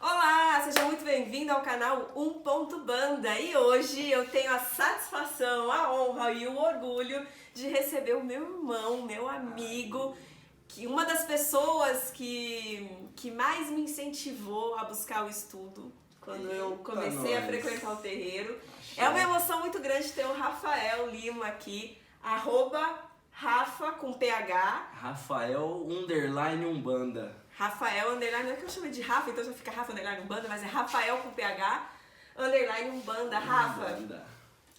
Olá, seja muito bem-vindo ao canal Banda. E hoje eu tenho a satisfação, a honra e o orgulho de receber o meu irmão, meu amigo, que uma das pessoas que mais me incentivou a buscar o estudo quando eu comecei a frequentar o terreiro. É uma emoção muito grande ter o Rafael Lima aqui, @Rafa com PH. Rafael _Umbanda. Rafael underline, não é que eu chamo de Rafa, então já fica Rafa underline Umbanda, mas é Rafael com PH underline Umbanda. Rafa,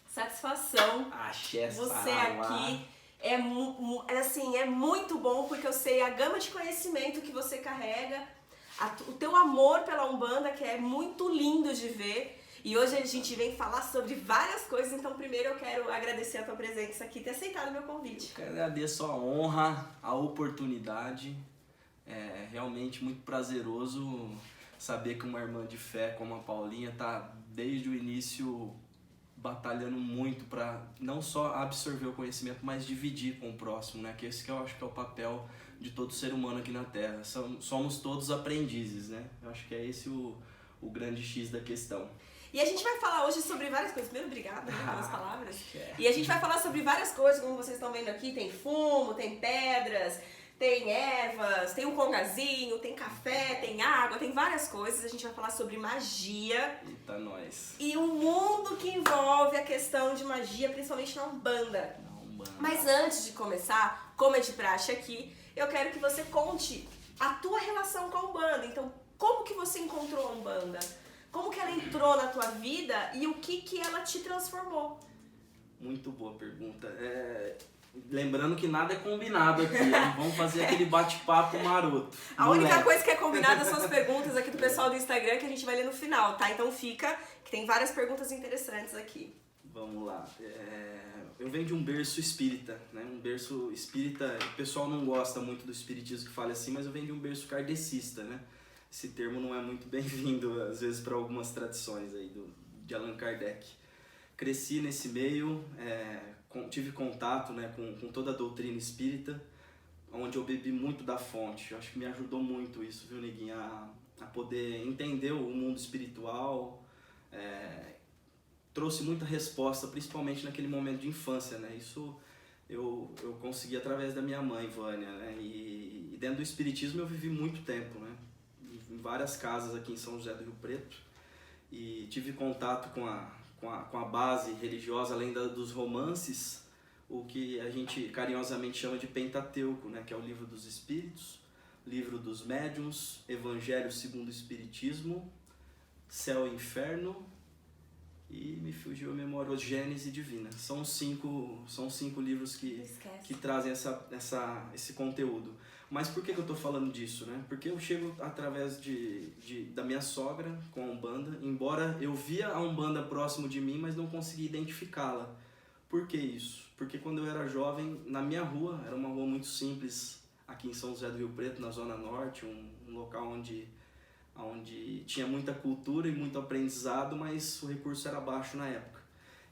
satisfação. Axé, você aqui é muito bom, porque eu sei a gama de conhecimento que você carrega, o teu amor pela Umbanda, que é muito lindo de ver. E hoje a gente vem falar sobre várias coisas, então primeiro eu quero agradecer a tua presença aqui e ter aceitado o meu convite. Eu agradeço a honra, a oportunidade. É realmente muito prazeroso saber que uma irmã de fé como a Paulinha tá desde o início batalhando muito para não só absorver o conhecimento, mas dividir com o próximo, né? Que esse que eu acho que é o papel de todo ser humano aqui na Terra. Somos todos aprendizes, né? Eu acho que é esse o grande X da questão. E a gente vai falar hoje sobre várias coisas. Primeiro, obrigada pelas palavras. E a gente vai falar sobre várias coisas, como vocês estão vendo aqui. Tem fumo, tem pedras, tem ervas, tem um congazinho, tem café, tem água, tem várias coisas. A gente vai falar sobre magia. Eita, nós. E o mundo que envolve a questão de magia, principalmente na Umbanda. Mas antes de começar, como é de praxe aqui, eu quero que você conte a tua relação com a Umbanda. Então, como que você encontrou a Umbanda? Como que ela entrou na tua vida e o que ela te transformou? Muito boa pergunta. Lembrando que nada é combinado aqui, né? Vamos fazer aquele bate-papo maroto. A única coisa que é combinada são as perguntas aqui do pessoal do Instagram, que a gente vai ler no final, tá? Então fica, que tem várias perguntas interessantes aqui. Vamos lá. Eu venho de um berço espírita, né? Um berço espírita, o pessoal não gosta muito do espiritismo que fala assim, mas eu venho de um berço kardecista, né? Esse termo não é muito bem-vindo, às vezes, para algumas tradições aí de Allan Kardec. Cresci nesse meio, tive contato, né, com toda a doutrina espírita, onde eu bebi muito da fonte. Eu acho que me ajudou muito isso, viu, Neguinha? A poder entender o mundo espiritual, trouxe muita resposta, principalmente naquele momento de infância, né? Isso eu consegui através da minha mãe, Vânia, né? E dentro do espiritismo eu vivi muito tempo, né? Em várias casas aqui em São José do Rio Preto, e tive contato com a base religiosa, além dos romances, o que a gente carinhosamente chama de Pentateuco, né? Que é o livro dos Espíritos, livro dos Médiuns, Evangelho segundo o Espiritismo, Céu e Inferno, e me fugiu a memória, Gênese Divina. São cinco livros que trazem esse conteúdo. Mas por que eu estou falando disso, né? Porque eu chego através da minha sogra com a Umbanda, embora eu via a Umbanda próximo de mim, mas não conseguia identificá-la. Por que isso? Porque quando eu era jovem, na minha rua, era uma rua muito simples, aqui em São José do Rio Preto, na Zona Norte, um local onde tinha muita cultura e muito aprendizado, mas o recurso era baixo na época.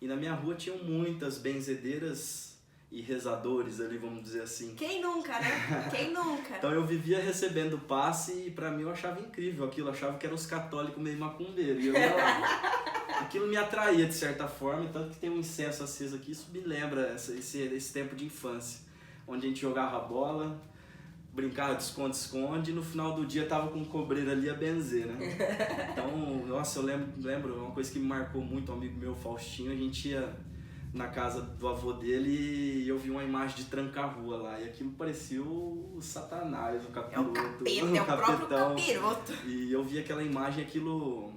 E na minha rua tinham muitas benzedeiras e rezadores ali, vamos dizer assim. Quem nunca, né? Quem nunca? Então eu vivia recebendo passe e pra mim eu achava incrível aquilo, eu achava que eram os católicos meio macumbeiros. E eu ia lá. Aquilo me atraía de certa forma, tanto que tem um incenso aceso aqui, isso me lembra esse tempo de infância, onde a gente jogava bola, brincava de esconde-esconde e no final do dia tava com um cobreiro ali a benzer, né? Então, nossa, eu lembro uma coisa que me marcou muito, um amigo meu, Faustinho, a gente ia na casa do avô dele e eu vi uma imagem de tranca-rua lá, e aquilo parecia o Satanás, o capiroto. É o capeta, é o próprio capiroto. E eu vi aquela imagem, aquilo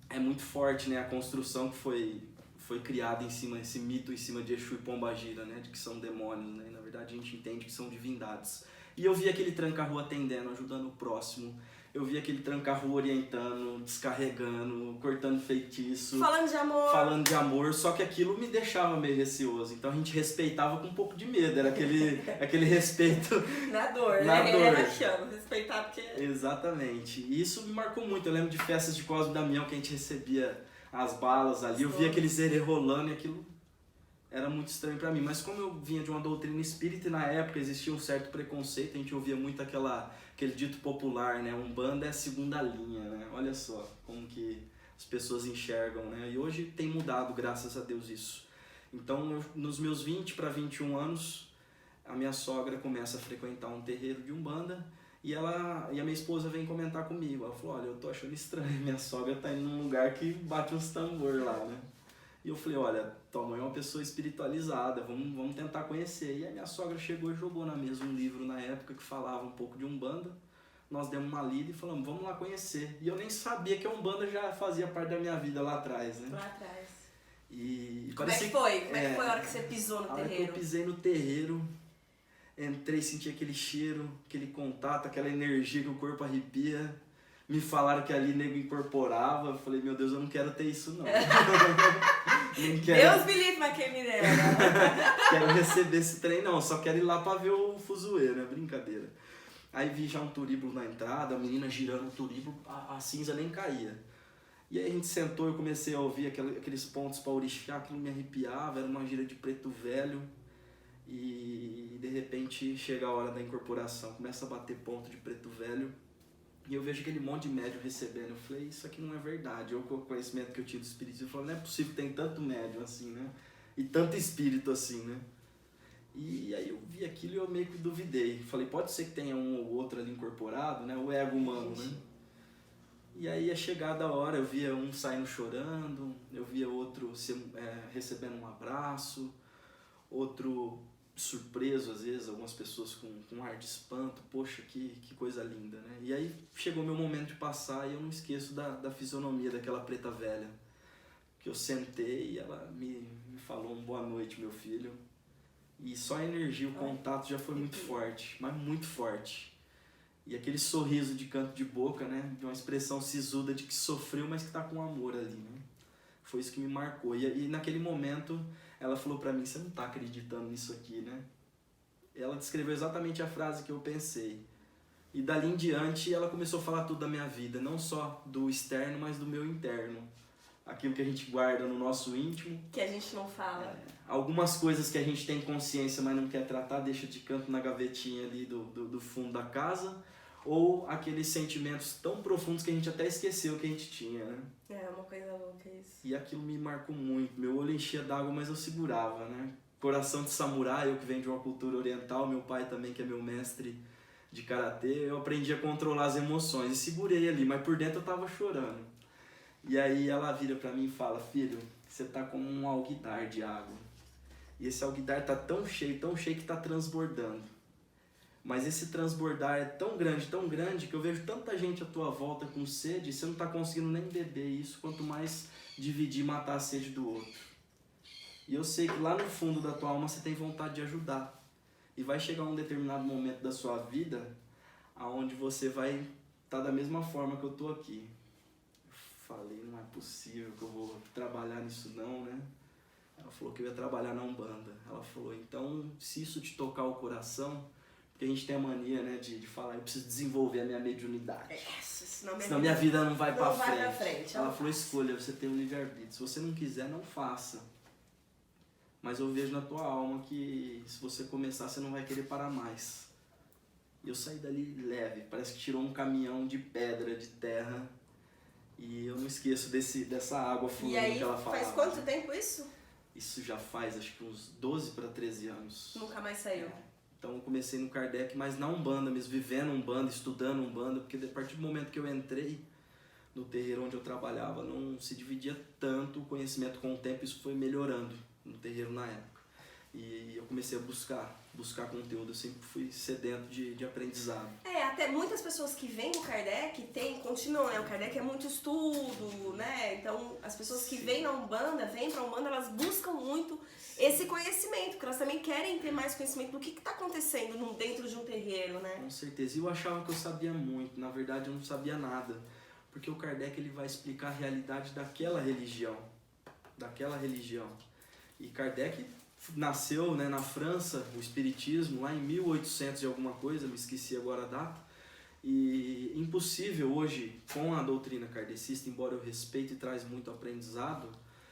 é muito forte, né? A construção que foi criada em cima, esse mito em cima de Exu e Pombagira, né? De que são demônios, né? E, na verdade a gente entende que são divindades. E eu vi aquele tranca-rua atendendo, ajudando o próximo. Eu vi aquele tranca-rua orientando, descarregando, cortando feitiço. Falando de amor. Falando de amor, só que aquilo me deixava meio receoso. Então a gente respeitava com um pouco de medo, era aquele respeito... Na dor, na né? dor. Era chama, respeitar porque... Exatamente. E isso me marcou muito. Eu lembro de festas de Cosme e Damião que a gente recebia as balas ali. Eu via aqueles erê rolando e aquilo... era muito estranho para mim. Mas como eu vinha de uma doutrina espírita e na época existia um certo preconceito, a gente ouvia muito aquele dito popular, né? Umbanda é a segunda linha, né? Olha só como que as pessoas enxergam, né? E hoje tem mudado, graças a Deus, isso. Então, nos meus 20 para 21 anos, a minha sogra começa a frequentar um terreiro de Umbanda e a minha esposa vem comentar comigo. Ela falou, olha, eu tô achando estranho, minha sogra tá indo num lugar que bate uns tambor lá, né? E eu falei, olha, tua mãe é uma pessoa espiritualizada, vamos tentar conhecer. E a minha sogra chegou e jogou na mesa um livro na época que falava um pouco de Umbanda. Nós demos uma lida e falamos, vamos lá conhecer. E eu nem sabia que a Umbanda já fazia parte da minha vida lá atrás, né? Lá atrás. E Como é que foi? Como é que foi a hora que você pisou no terreiro? A hora que eu pisei no terreiro, entrei, senti aquele cheiro, aquele contato, aquela energia que o corpo arrepia. Me falaram que ali nego incorporava. Eu falei, meu Deus, eu não quero ter isso não. Não quero, Deus me livre, mas quem me dera. quero receber esse trem não, só quero ir lá pra ver o fuzuê, né? Brincadeira. Aí vi já um turíbulo na entrada, a menina girando o turíbulo, a cinza nem caía. E aí a gente sentou e eu comecei a ouvir aqueles pontos para orixá, aquilo me arrepiava, era uma gira de preto velho. E de repente chega a hora da incorporação, começa a bater ponto de preto velho. E eu vejo aquele monte de médium recebendo. Eu falei, isso aqui não é verdade. Eu, com o conhecimento que eu tinha do espiritismo, eu falei, não é possível que tem tanto médium assim, né? E tanto espírito assim, né? E aí eu vi aquilo e eu meio que duvidei. Falei, pode ser que tenha um ou outro ali incorporado, né? O ego humano, né? E aí a chegada a hora, eu via um saindo chorando, eu via outro recebendo um abraço, outro surpreso às vezes, algumas pessoas com um ar de espanto, poxa, que coisa linda, né? E aí chegou meu momento de passar e eu não esqueço da fisionomia daquela preta velha, que eu sentei e ela me falou um boa noite, meu filho, e só a energia, o contato já foi muito forte, mas muito forte. E aquele sorriso de canto de boca, né? De uma expressão sisuda de que sofreu, mas que tá com amor ali, né? Foi isso que me marcou. E naquele momento, ela falou pra mim, você não tá acreditando nisso aqui, né? Ela descreveu exatamente a frase que eu pensei. E dali em diante, ela começou a falar tudo da minha vida. Não só do externo, mas do meu interno. Aquilo que a gente guarda no nosso íntimo. Que a gente não fala. Algumas coisas que a gente tem consciência, mas não quer tratar, deixa de canto na gavetinha ali do fundo da casa. Ou aqueles sentimentos tão profundos que a gente até esqueceu que a gente tinha, né? É uma coisa louca isso. E aquilo me marcou muito. Meu olho enchia d'água, mas eu segurava, né? Coração de samurai, eu que venho de uma cultura oriental, meu pai também, que é meu mestre de karatê, eu aprendi a controlar as emoções e segurei ali, mas por dentro eu tava chorando. E aí ela vira pra mim e fala, filho, você tá como um alguidar de água. E esse alguidar tá tão cheio que tá transbordando. Mas esse transbordar é tão grande, que eu vejo tanta gente à tua volta com sede, e você não está conseguindo nem beber isso, quanto mais dividir e matar a sede do outro. E eu sei que lá no fundo da tua alma você tem vontade de ajudar. E vai chegar um determinado momento da sua vida, onde você vai estar da mesma forma que eu estou aqui. Eu falei, não é possível que eu vou trabalhar nisso não, né? Ela falou que eu ia trabalhar na Umbanda. Ela falou, então, se isso te tocar o coração... Porque a gente tem a mania, né, de falar, eu preciso desenvolver a minha mediunidade. Senão minha vida não vai pra frente. Ela falou, escolha, você tem um livre-arbítrio. Se você não quiser, não faça. Mas eu vejo na tua alma que se você começar, você não vai querer parar mais. E eu saí dali leve, parece que tirou um caminhão de pedra, de terra. E eu não esqueço dessa água fluindo que ela falava. E aí, faz quanto tempo isso? Isso já faz, acho que uns 12 para 13 anos. Nunca mais saiu. Então eu comecei no Kardec, mas na Umbanda mesmo, vivendo Umbanda, estudando Umbanda, porque a partir do momento que eu entrei no terreiro onde eu trabalhava, não se dividia tanto o conhecimento com o tempo, isso foi melhorando no terreiro na época. E eu comecei a buscar conteúdo, eu sempre fui sedento de aprendizado. Até muitas pessoas que vêm no Kardec continuam, né? O Kardec é muito estudo, né? Então as pessoas que vêm na Umbanda, vêm pra Umbanda, elas buscam muito esse conhecimento, porque elas também querem ter mais conhecimento do que está acontecendo dentro de um terreiro, né? Com certeza. E eu achava que eu sabia muito, na verdade eu não sabia nada. Porque o Kardec ele vai explicar a realidade daquela religião. E Kardec nasceu, né, na França, o Espiritismo, lá em 1800 e alguma coisa, me esqueci agora a data. E impossível hoje, com a doutrina kardecista, embora eu respeite e traz muito aprendizado,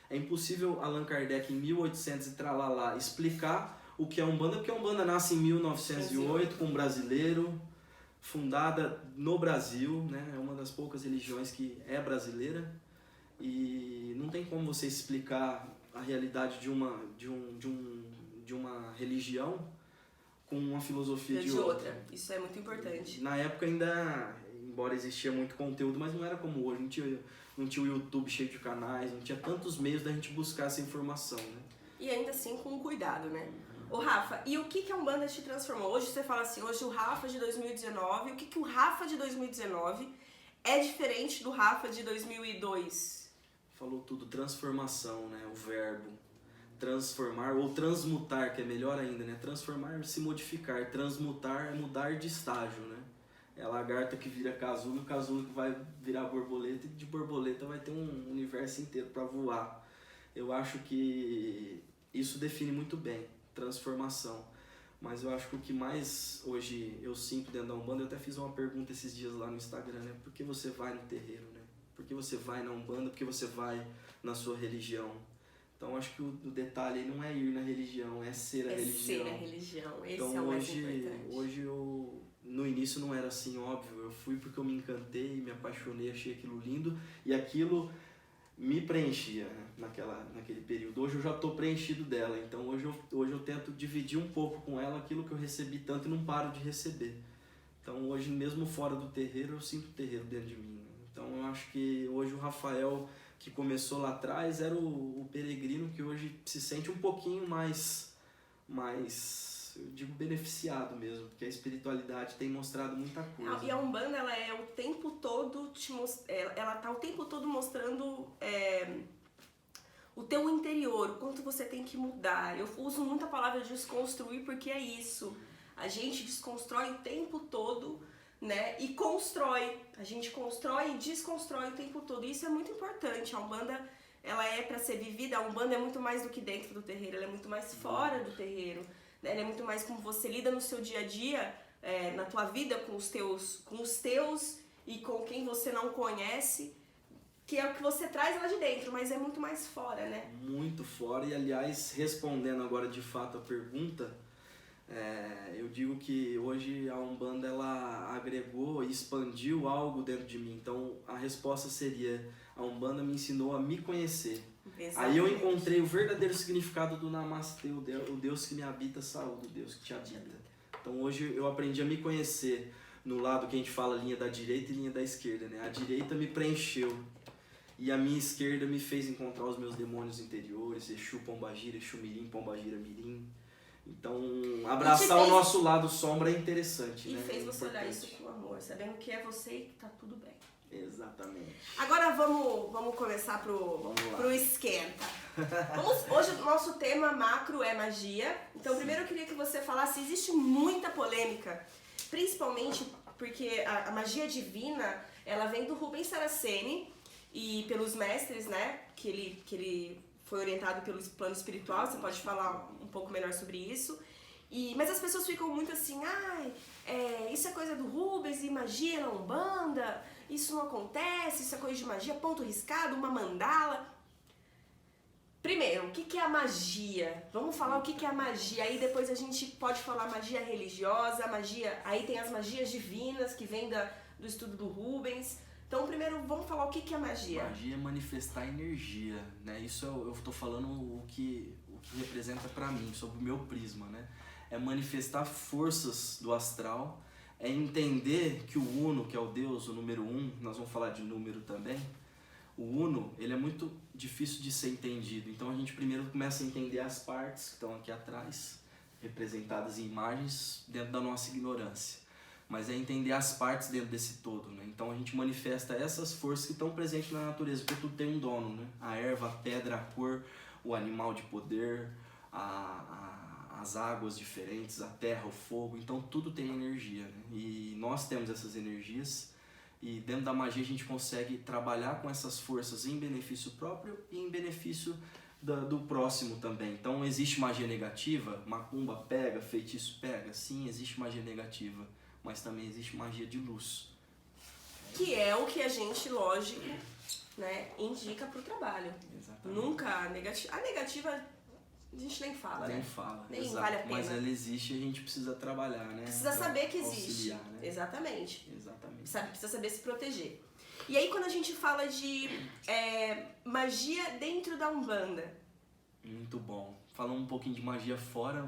É impossível Allan Kardec, em 1800 e tralalá, explicar o que é Umbanda, porque a Umbanda nasce em 1908 com um brasileiro, fundada no Brasil, né? É uma das poucas religiões que é brasileira, e não tem como você explicar a realidade de uma religião com uma filosofia de outra. Isso é muito importante. Na época ainda, embora existia muito conteúdo, mas não era como hoje, não tinha o YouTube cheio de canais, não tinha tantos meios da gente buscar essa informação, né? E ainda assim com cuidado, né? Ô Rafa, e o que a Umbanda te transformou? Hoje você fala assim, hoje o Rafa de 2019, o que o Rafa de 2019 é diferente do Rafa de 2002? Falou tudo, transformação, né? O verbo. Transformar ou transmutar, que é melhor ainda, né? Transformar é se modificar, transmutar é mudar de estágio, né? É a lagarta que vira casulo, o casulo que vai virar borboleta, e de borboleta vai ter um universo inteiro para voar. Eu acho que isso define muito bem, transformação. Mas eu acho que o que mais hoje eu sinto dentro da Umbanda, eu até fiz uma pergunta esses dias lá no Instagram, né? Por que você vai no terreiro, né? Por que você vai na Umbanda? Por que você vai na sua religião? Então acho que o detalhe aí não é ir na religião, é ser a religião. É ser a religião, esse então, é o mais importante. Hoje no início não era assim, óbvio, eu fui porque eu me encantei, me apaixonei, achei aquilo lindo e aquilo me preenchia, né, naquele período. Hoje eu já estou preenchido dela, então hoje eu tento dividir um pouco com ela aquilo que eu recebi tanto e não paro de receber. Então hoje mesmo fora do terreiro eu sinto o terreiro dentro de mim. Então eu acho que hoje o Rafael que começou lá atrás era o peregrino que hoje se sente um pouquinho mais, eu digo, beneficiado mesmo, porque a espiritualidade tem mostrado muita coisa. E a Umbanda, ela é o tempo todo ela tá o tempo todo mostrando o teu interior, o quanto você tem que mudar. Eu uso muito a palavra desconstruir porque é isso. A gente desconstrói o tempo todo, né? E constrói. A gente constrói e desconstrói o tempo todo. E isso é muito importante. A Umbanda, ela é para ser vivida. A Umbanda é muito mais do que dentro do terreiro. Ela é muito mais fora do terreiro. Né? Ela é muito mais como você lida no seu dia a dia, na tua vida com os teus e com quem você não conhece, que é o que você traz lá de dentro, mas é muito mais fora, né? Muito fora. E aliás, respondendo agora de fato a pergunta, eu digo que hoje a Umbanda ela agregou e expandiu algo dentro de mim. Então a resposta seria: a Umbanda me ensinou a me conhecer. Exatamente. Aí eu encontrei o verdadeiro significado do Namastê, o Deus que me habita, saúde, o Deus que te habita. Então hoje eu aprendi a me conhecer no lado que a gente fala linha da direita e linha da esquerda, né? A direita me preencheu e a minha esquerda me fez encontrar os meus demônios interiores, Exu Pombagira, Exu Mirim, Pombagira Mirim. Então, abraçar o nosso lado sombra é interessante, e né? E fez você olhar importante. isso com amor, sabendo que é você e que tá tudo bem. Exatamente. Agora vamos começar pro esquenta. Hoje o nosso tema macro é magia. Então, primeiro eu queria que você falasse, existe muita polêmica, principalmente porque a magia divina, ela vem do Rubens Saraceni e pelos mestres, né, que ele foi orientado pelo plano espiritual. Você pode falar um pouco melhor sobre isso. Mas as pessoas ficam muito assim, isso é coisa do Rubens e magia na Umbanda, isso não acontece, isso é coisa de magia, ponto riscado, uma mandala. Primeiro, o que é a magia? Vamos falar o que é a magia, aí depois a gente pode falar magia religiosa, magia, aí tem as magias divinas que vêm do estudo do Rubens. Então, primeiro, vamos falar o que é magia. Magia é manifestar energia, né? Isso eu tô falando o que representa pra mim, sobre o meu prisma, né? É manifestar forças do astral, é entender que o Uno, que é o Deus, o número 1, nós vamos falar de número também, o Uno, ele é muito difícil de ser entendido. Então a gente primeiro começa a entender as partes que estão aqui atrás, representadas em imagens, dentro da nossa ignorância. Mas é entender as partes dentro desse todo, né? Então a gente manifesta essas forças que estão presentes na natureza, porque tudo tem um dono, né? A erva, a pedra, a cor, o animal de poder, as águas diferentes, a terra, o fogo, então tudo tem energia, né? E nós temos essas energias e dentro da magia a gente consegue trabalhar com essas forças em benefício próprio e em benefício do próximo também. Então existe magia negativa, macumba pega, feitiço pega, sim, existe magia negativa, mas também existe magia de luz. Que é o que a gente, lógico, né, indica pro trabalho. Exatamente. Nunca a negativa. A negativa a gente nem fala, Nem né? fala, Nem exato. vale a pena. Mas ela existe e a gente precisa trabalhar, né? Precisa saber que existe. Auxiliar, né? Exatamente. Exatamente. Precisa saber se proteger. E aí quando a gente fala de magia dentro da Umbanda. Muito bom. Falando um pouquinho de magia fora,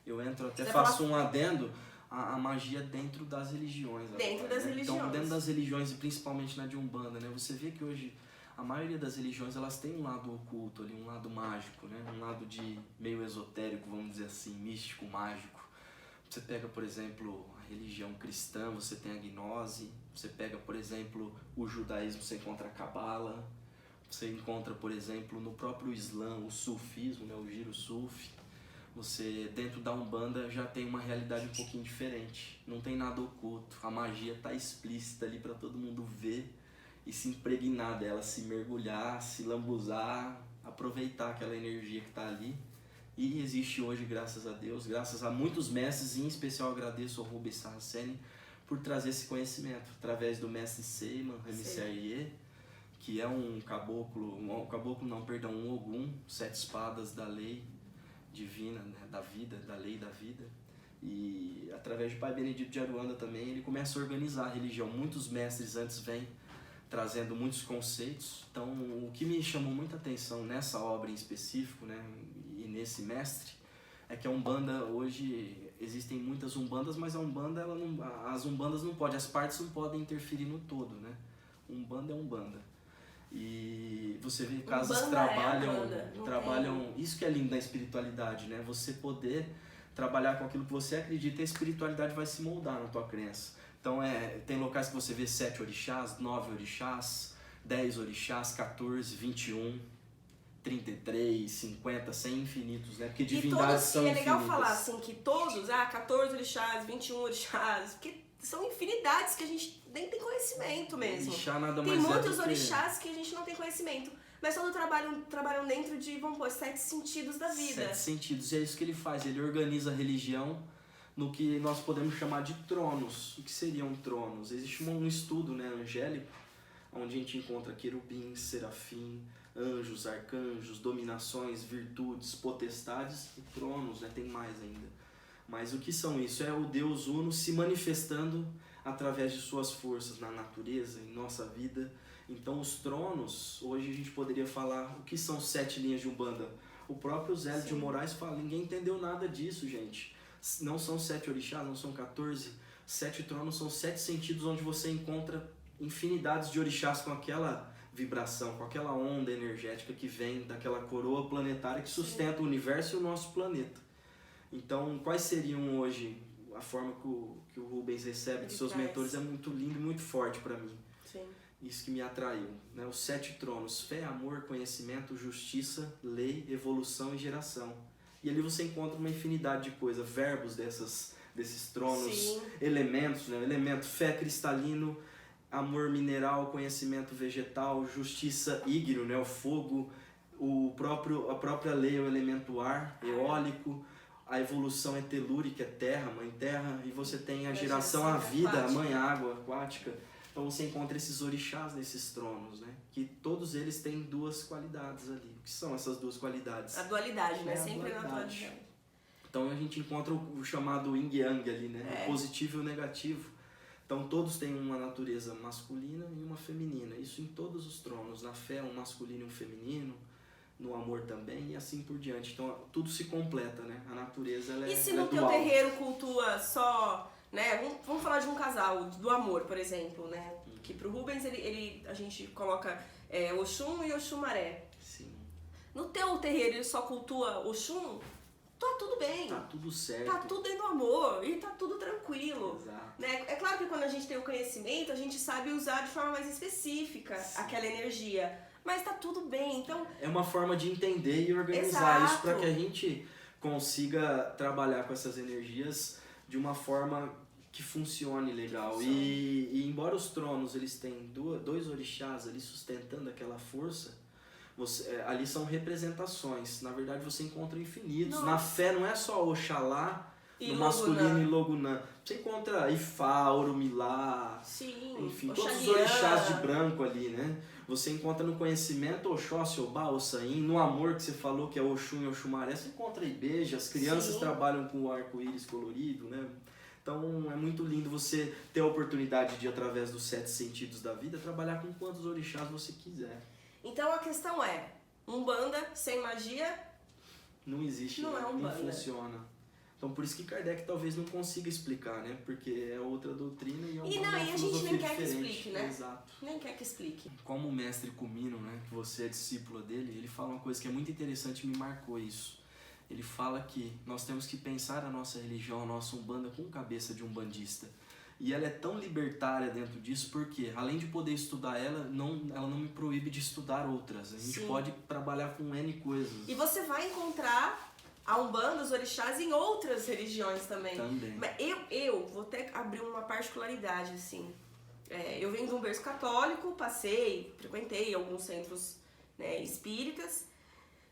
eu entro até, Você faço um adendo, a magia dentro das religiões. Dentro agora, das né? religiões. Então, dentro das religiões e principalmente na de Umbanda, né? Você vê que hoje a maioria das religiões, elas têm um lado oculto ali, um lado mágico, né? Um lado de meio esotérico, vamos dizer assim, místico, mágico. Você pega, por exemplo, a religião cristã, você tem a gnose. Você pega, por exemplo, o judaísmo, você encontra a cabala. Você encontra, por exemplo, no próprio Islã, o sufismo, né? O giro sufi. Você, dentro da Umbanda, já tem uma realidade um pouquinho diferente. Não tem nada oculto. A magia está explícita ali para todo mundo ver e se impregnar dela, se mergulhar, se lambuzar, aproveitar aquela energia que está ali. E existe hoje, graças a Deus, graças a muitos mestres, e em especial agradeço ao Rubens Saraceni por trazer esse conhecimento, através do mestre Seyman Ramiserier, que é um caboclo, um Ogum, 7 espadas da lei divina, né, da vida, da lei da vida. E através de Pai Benedito de Aruanda também, ele começa a organizar a religião. Muitos mestres antes vêm trazendo muitos conceitos. Então, o que me chamou muita atenção nessa obra em específico, né, e nesse mestre, é que a Umbanda hoje, existem muitas Umbandas, mas a Umbanda, as Umbandas não podem, as partes não podem interferir no todo, né? Umbanda é Umbanda. E você vê casas que trabalham, isso que é lindo na espiritualidade, né? Você poder trabalhar com aquilo que você acredita, e a espiritualidade vai se moldar na tua crença. Então tem locais que você vê 7 orixás, 9 orixás, 10 orixás, 14, 21, 33, 50, 100 infinitos, né? Porque divindades são infinitas. É legal falar assim que todos, 14 orixás, 21 orixás, porque são infinidades que a gente nem tem conhecimento mesmo. Orixá nada tem mais muitos orixás que a gente não tem conhecimento. Mas todos trabalham dentro de, vamos pôr, 7 sentidos da vida. 7 sentidos, e é isso que ele faz. Ele organiza a religião no que nós podemos chamar de tronos. O que seriam tronos? Existe um estudo, né, angélico, onde a gente encontra querubins, serafim, anjos, arcanjos, dominações, virtudes, potestades e tronos, né? Tem mais ainda. Mas o que são isso? É o Deus Uno se manifestando através de suas forças na natureza, em nossa vida. Então os tronos, hoje a gente poderia falar o que são 7 linhas de Umbanda. O próprio Zélio de Moraes fala, ninguém entendeu nada disso, gente. Não são 7 orixás, não são 14. 7 tronos são 7 sentidos onde você encontra infinidades de orixás com aquela vibração, com aquela onda energética que vem daquela coroa planetária que sustenta o universo e o nosso planeta. Então, quais seriam hoje, a forma que o Rubens recebe dos seus mentores é muito lindo e muito forte para mim. Sim. Isso que me atraiu, né? Os 7 tronos, fé, amor, conhecimento, justiça, lei, evolução e geração. E ali você encontra uma infinidade de coisas, verbos desses tronos, elementos, né? Elemento fé cristalino, amor mineral, conhecimento vegetal, justiça ígneo, né? O fogo, a própria lei é o elemento ar, eólico, a evolução é telúrica, é terra, mãe terra, e você tem a geração, a vida, aquática. A mãe água, aquática. Então você encontra esses orixás nesses tronos, né? Que todos eles têm 2 qualidades ali. O que são essas 2 qualidades? A dualidade, né? Sempre na dualidade. Então a gente encontra o chamado yin yang ali, né? O positivo e o negativo. Então todos têm uma natureza masculina e uma feminina. Isso em todos os tronos. Na fé, um masculino e um feminino. No amor também e assim por diante. Então tudo se completa, né? A natureza, ela E se ela no teu terreiro cultua só, né? Vamos falar de um casal, do amor, por exemplo, né? Que pro Rubens a gente coloca Oxum e Oxumaré. Sim. No teu terreiro ele só cultua Oxum, tá tudo bem. Tá tudo certo. Tá tudo dentro do amor e tá tudo tranquilo. Exato. Né? É claro que quando a gente tem o conhecimento, a gente sabe usar de forma mais específica aquela energia. Mas tá tudo bem, então... É uma forma de entender e organizar isso para que a gente consiga trabalhar com essas energias de uma forma que funcione legal. E embora os tronos eles tenham 2 orixás ali sustentando aquela força, ali são representações. Na verdade você encontra infinitos. Na fé não é só Oxalá, E no masculino Logunã. e Logunã. Você encontra Ifá, Orumilá, Sim, enfim, todos os Oxaliã. orixás de branco ali, né? Você encontra no conhecimento Oxóssi, Obá, Ossain, no amor que você falou que é Oxum e Oxumaré, você encontra Ibeja, as crianças Sim. trabalham com o arco-íris colorido, né? Então é muito lindo você ter a oportunidade de, através dos 7 sentidos da vida, trabalhar com quantos orixás você quiser. Então a questão é, Umbanda sem magia Não existe, Não né? é Não Umbanda. funciona. Então por isso que Kardec talvez não consiga explicar, né? Porque é outra doutrina e é uma E não, e a gente filosofia nem quer que diferente. explique, né? Exato. nem quer que explique. Como o mestre Kumino, né, que você é discípula dele, ele fala uma coisa que é muito interessante e me marcou isso. Ele fala que nós temos que pensar a nossa religião, a nossa Umbanda com cabeça de umbandista. E ela é tão libertária dentro disso porque, além de poder estudar ela não me proíbe de estudar outras. A gente Sim. pode trabalhar com N coisas. E você vai encontrar a Umbanda, os orixás em outras religiões também. Também. Mas eu vou até abrir uma particularidade, assim. Eu venho de um berço católico, frequentei alguns centros, né, espíritas,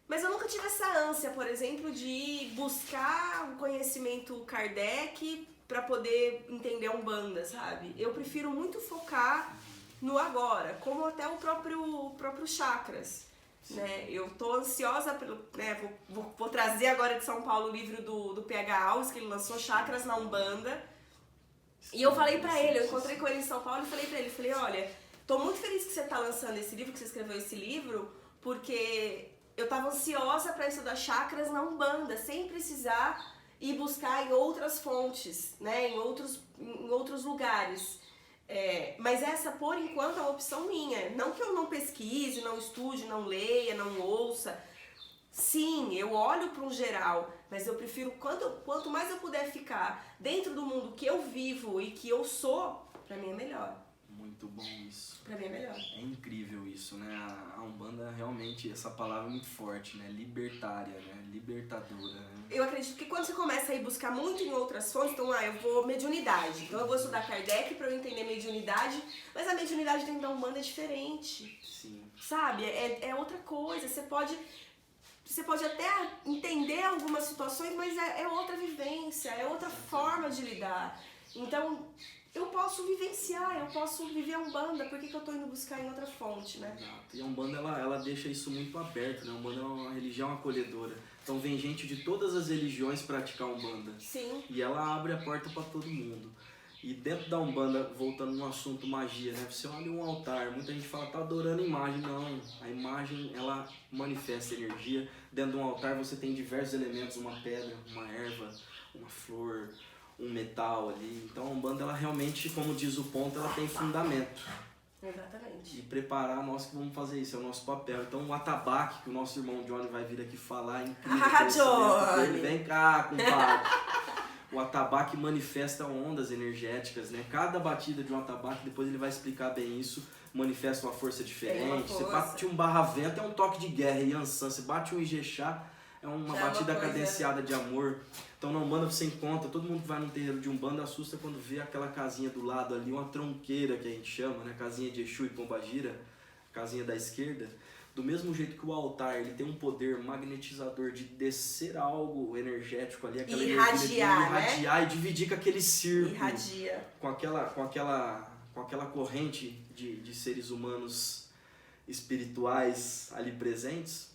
mas eu nunca tive essa ânsia, por exemplo, de buscar o conhecimento Kardec para poder entender a Umbanda, sabe? Eu prefiro muito focar no agora, como até o próprio chakras. Né? Eu tô ansiosa pelo, né, vou trazer agora de São Paulo o livro do PH Alves, que ele lançou, Chakras na Umbanda. E eu falei pra ele, eu encontrei com ele em São Paulo e falei pra ele, olha, tô muito feliz que você tá lançando esse livro, que você escreveu esse livro, porque eu tava ansiosa pra estudar chakras na Umbanda, sem precisar ir buscar em outras fontes, né, em outros lugares. Mas essa, por enquanto, é uma opção minha. Não que eu não pesquise, não estude, não leia, não ouça. Sim, eu olho para um geral, mas eu prefiro, quanto mais eu puder ficar dentro do mundo que eu vivo e que eu sou, pra mim é melhor. Muito bom isso. Pra mim é melhor. É incrível isso, né? A Umbanda realmente, essa palavra é muito forte, né? Libertária, né? Libertadora, né? Eu acredito que quando você começa a ir buscar muito em outras fontes, então, eu vou mediunidade. Então eu vou estudar Kardec pra eu entender mediunidade, mas a mediunidade dentro da Umbanda é diferente. Sim. Sabe? É outra coisa. Você pode até entender algumas situações, mas é outra vivência, é outra forma de lidar. Então, eu posso vivenciar, eu posso viver a Umbanda, por que eu tô indo buscar em outra fonte, né? Exato. E a Umbanda, ela deixa isso muito aberto, né? A Umbanda é uma religião acolhedora. Então vem gente de todas as religiões praticar Umbanda. Sim. E ela abre a porta para todo mundo. E dentro da Umbanda, voltando no assunto magia, né? Você olha um altar, muita gente fala, tá adorando imagem. Não, a imagem, ela manifesta energia. Dentro de um altar você tem diversos elementos, uma pedra, uma erva, uma flor, um metal ali. Então a Umbanda, ela realmente, como diz o ponto, ela tem fundamento. Exatamente. E preparar nós que vamos fazer isso, é o nosso papel. Então o atabaque, que o nosso irmão Johnny vai vir aqui falar, é incrível. Ah, Johnny! Vem cá, compadre. O atabaque manifesta ondas energéticas, né? Cada batida de um atabaque, depois ele vai explicar bem isso, manifesta uma força diferente. Você bate um barra-vento, é um toque de guerra, Yansan. Você bate um Ijexá, é uma batida cadenciada de amor. Então na Umbanda você encontra, todo mundo que vai num terreiro de Umbanda assusta quando vê aquela casinha do lado ali, uma tronqueira que a gente chama, né? Casinha de Exu e Pombagira, casinha da esquerda. Do mesmo jeito que o altar, ele tem um poder magnetizador de descer algo energético ali, aquela irradiar, energia, irradiar e dividir com aquele círculo. Irradia. Com aquela corrente de seres humanos espirituais ali presentes.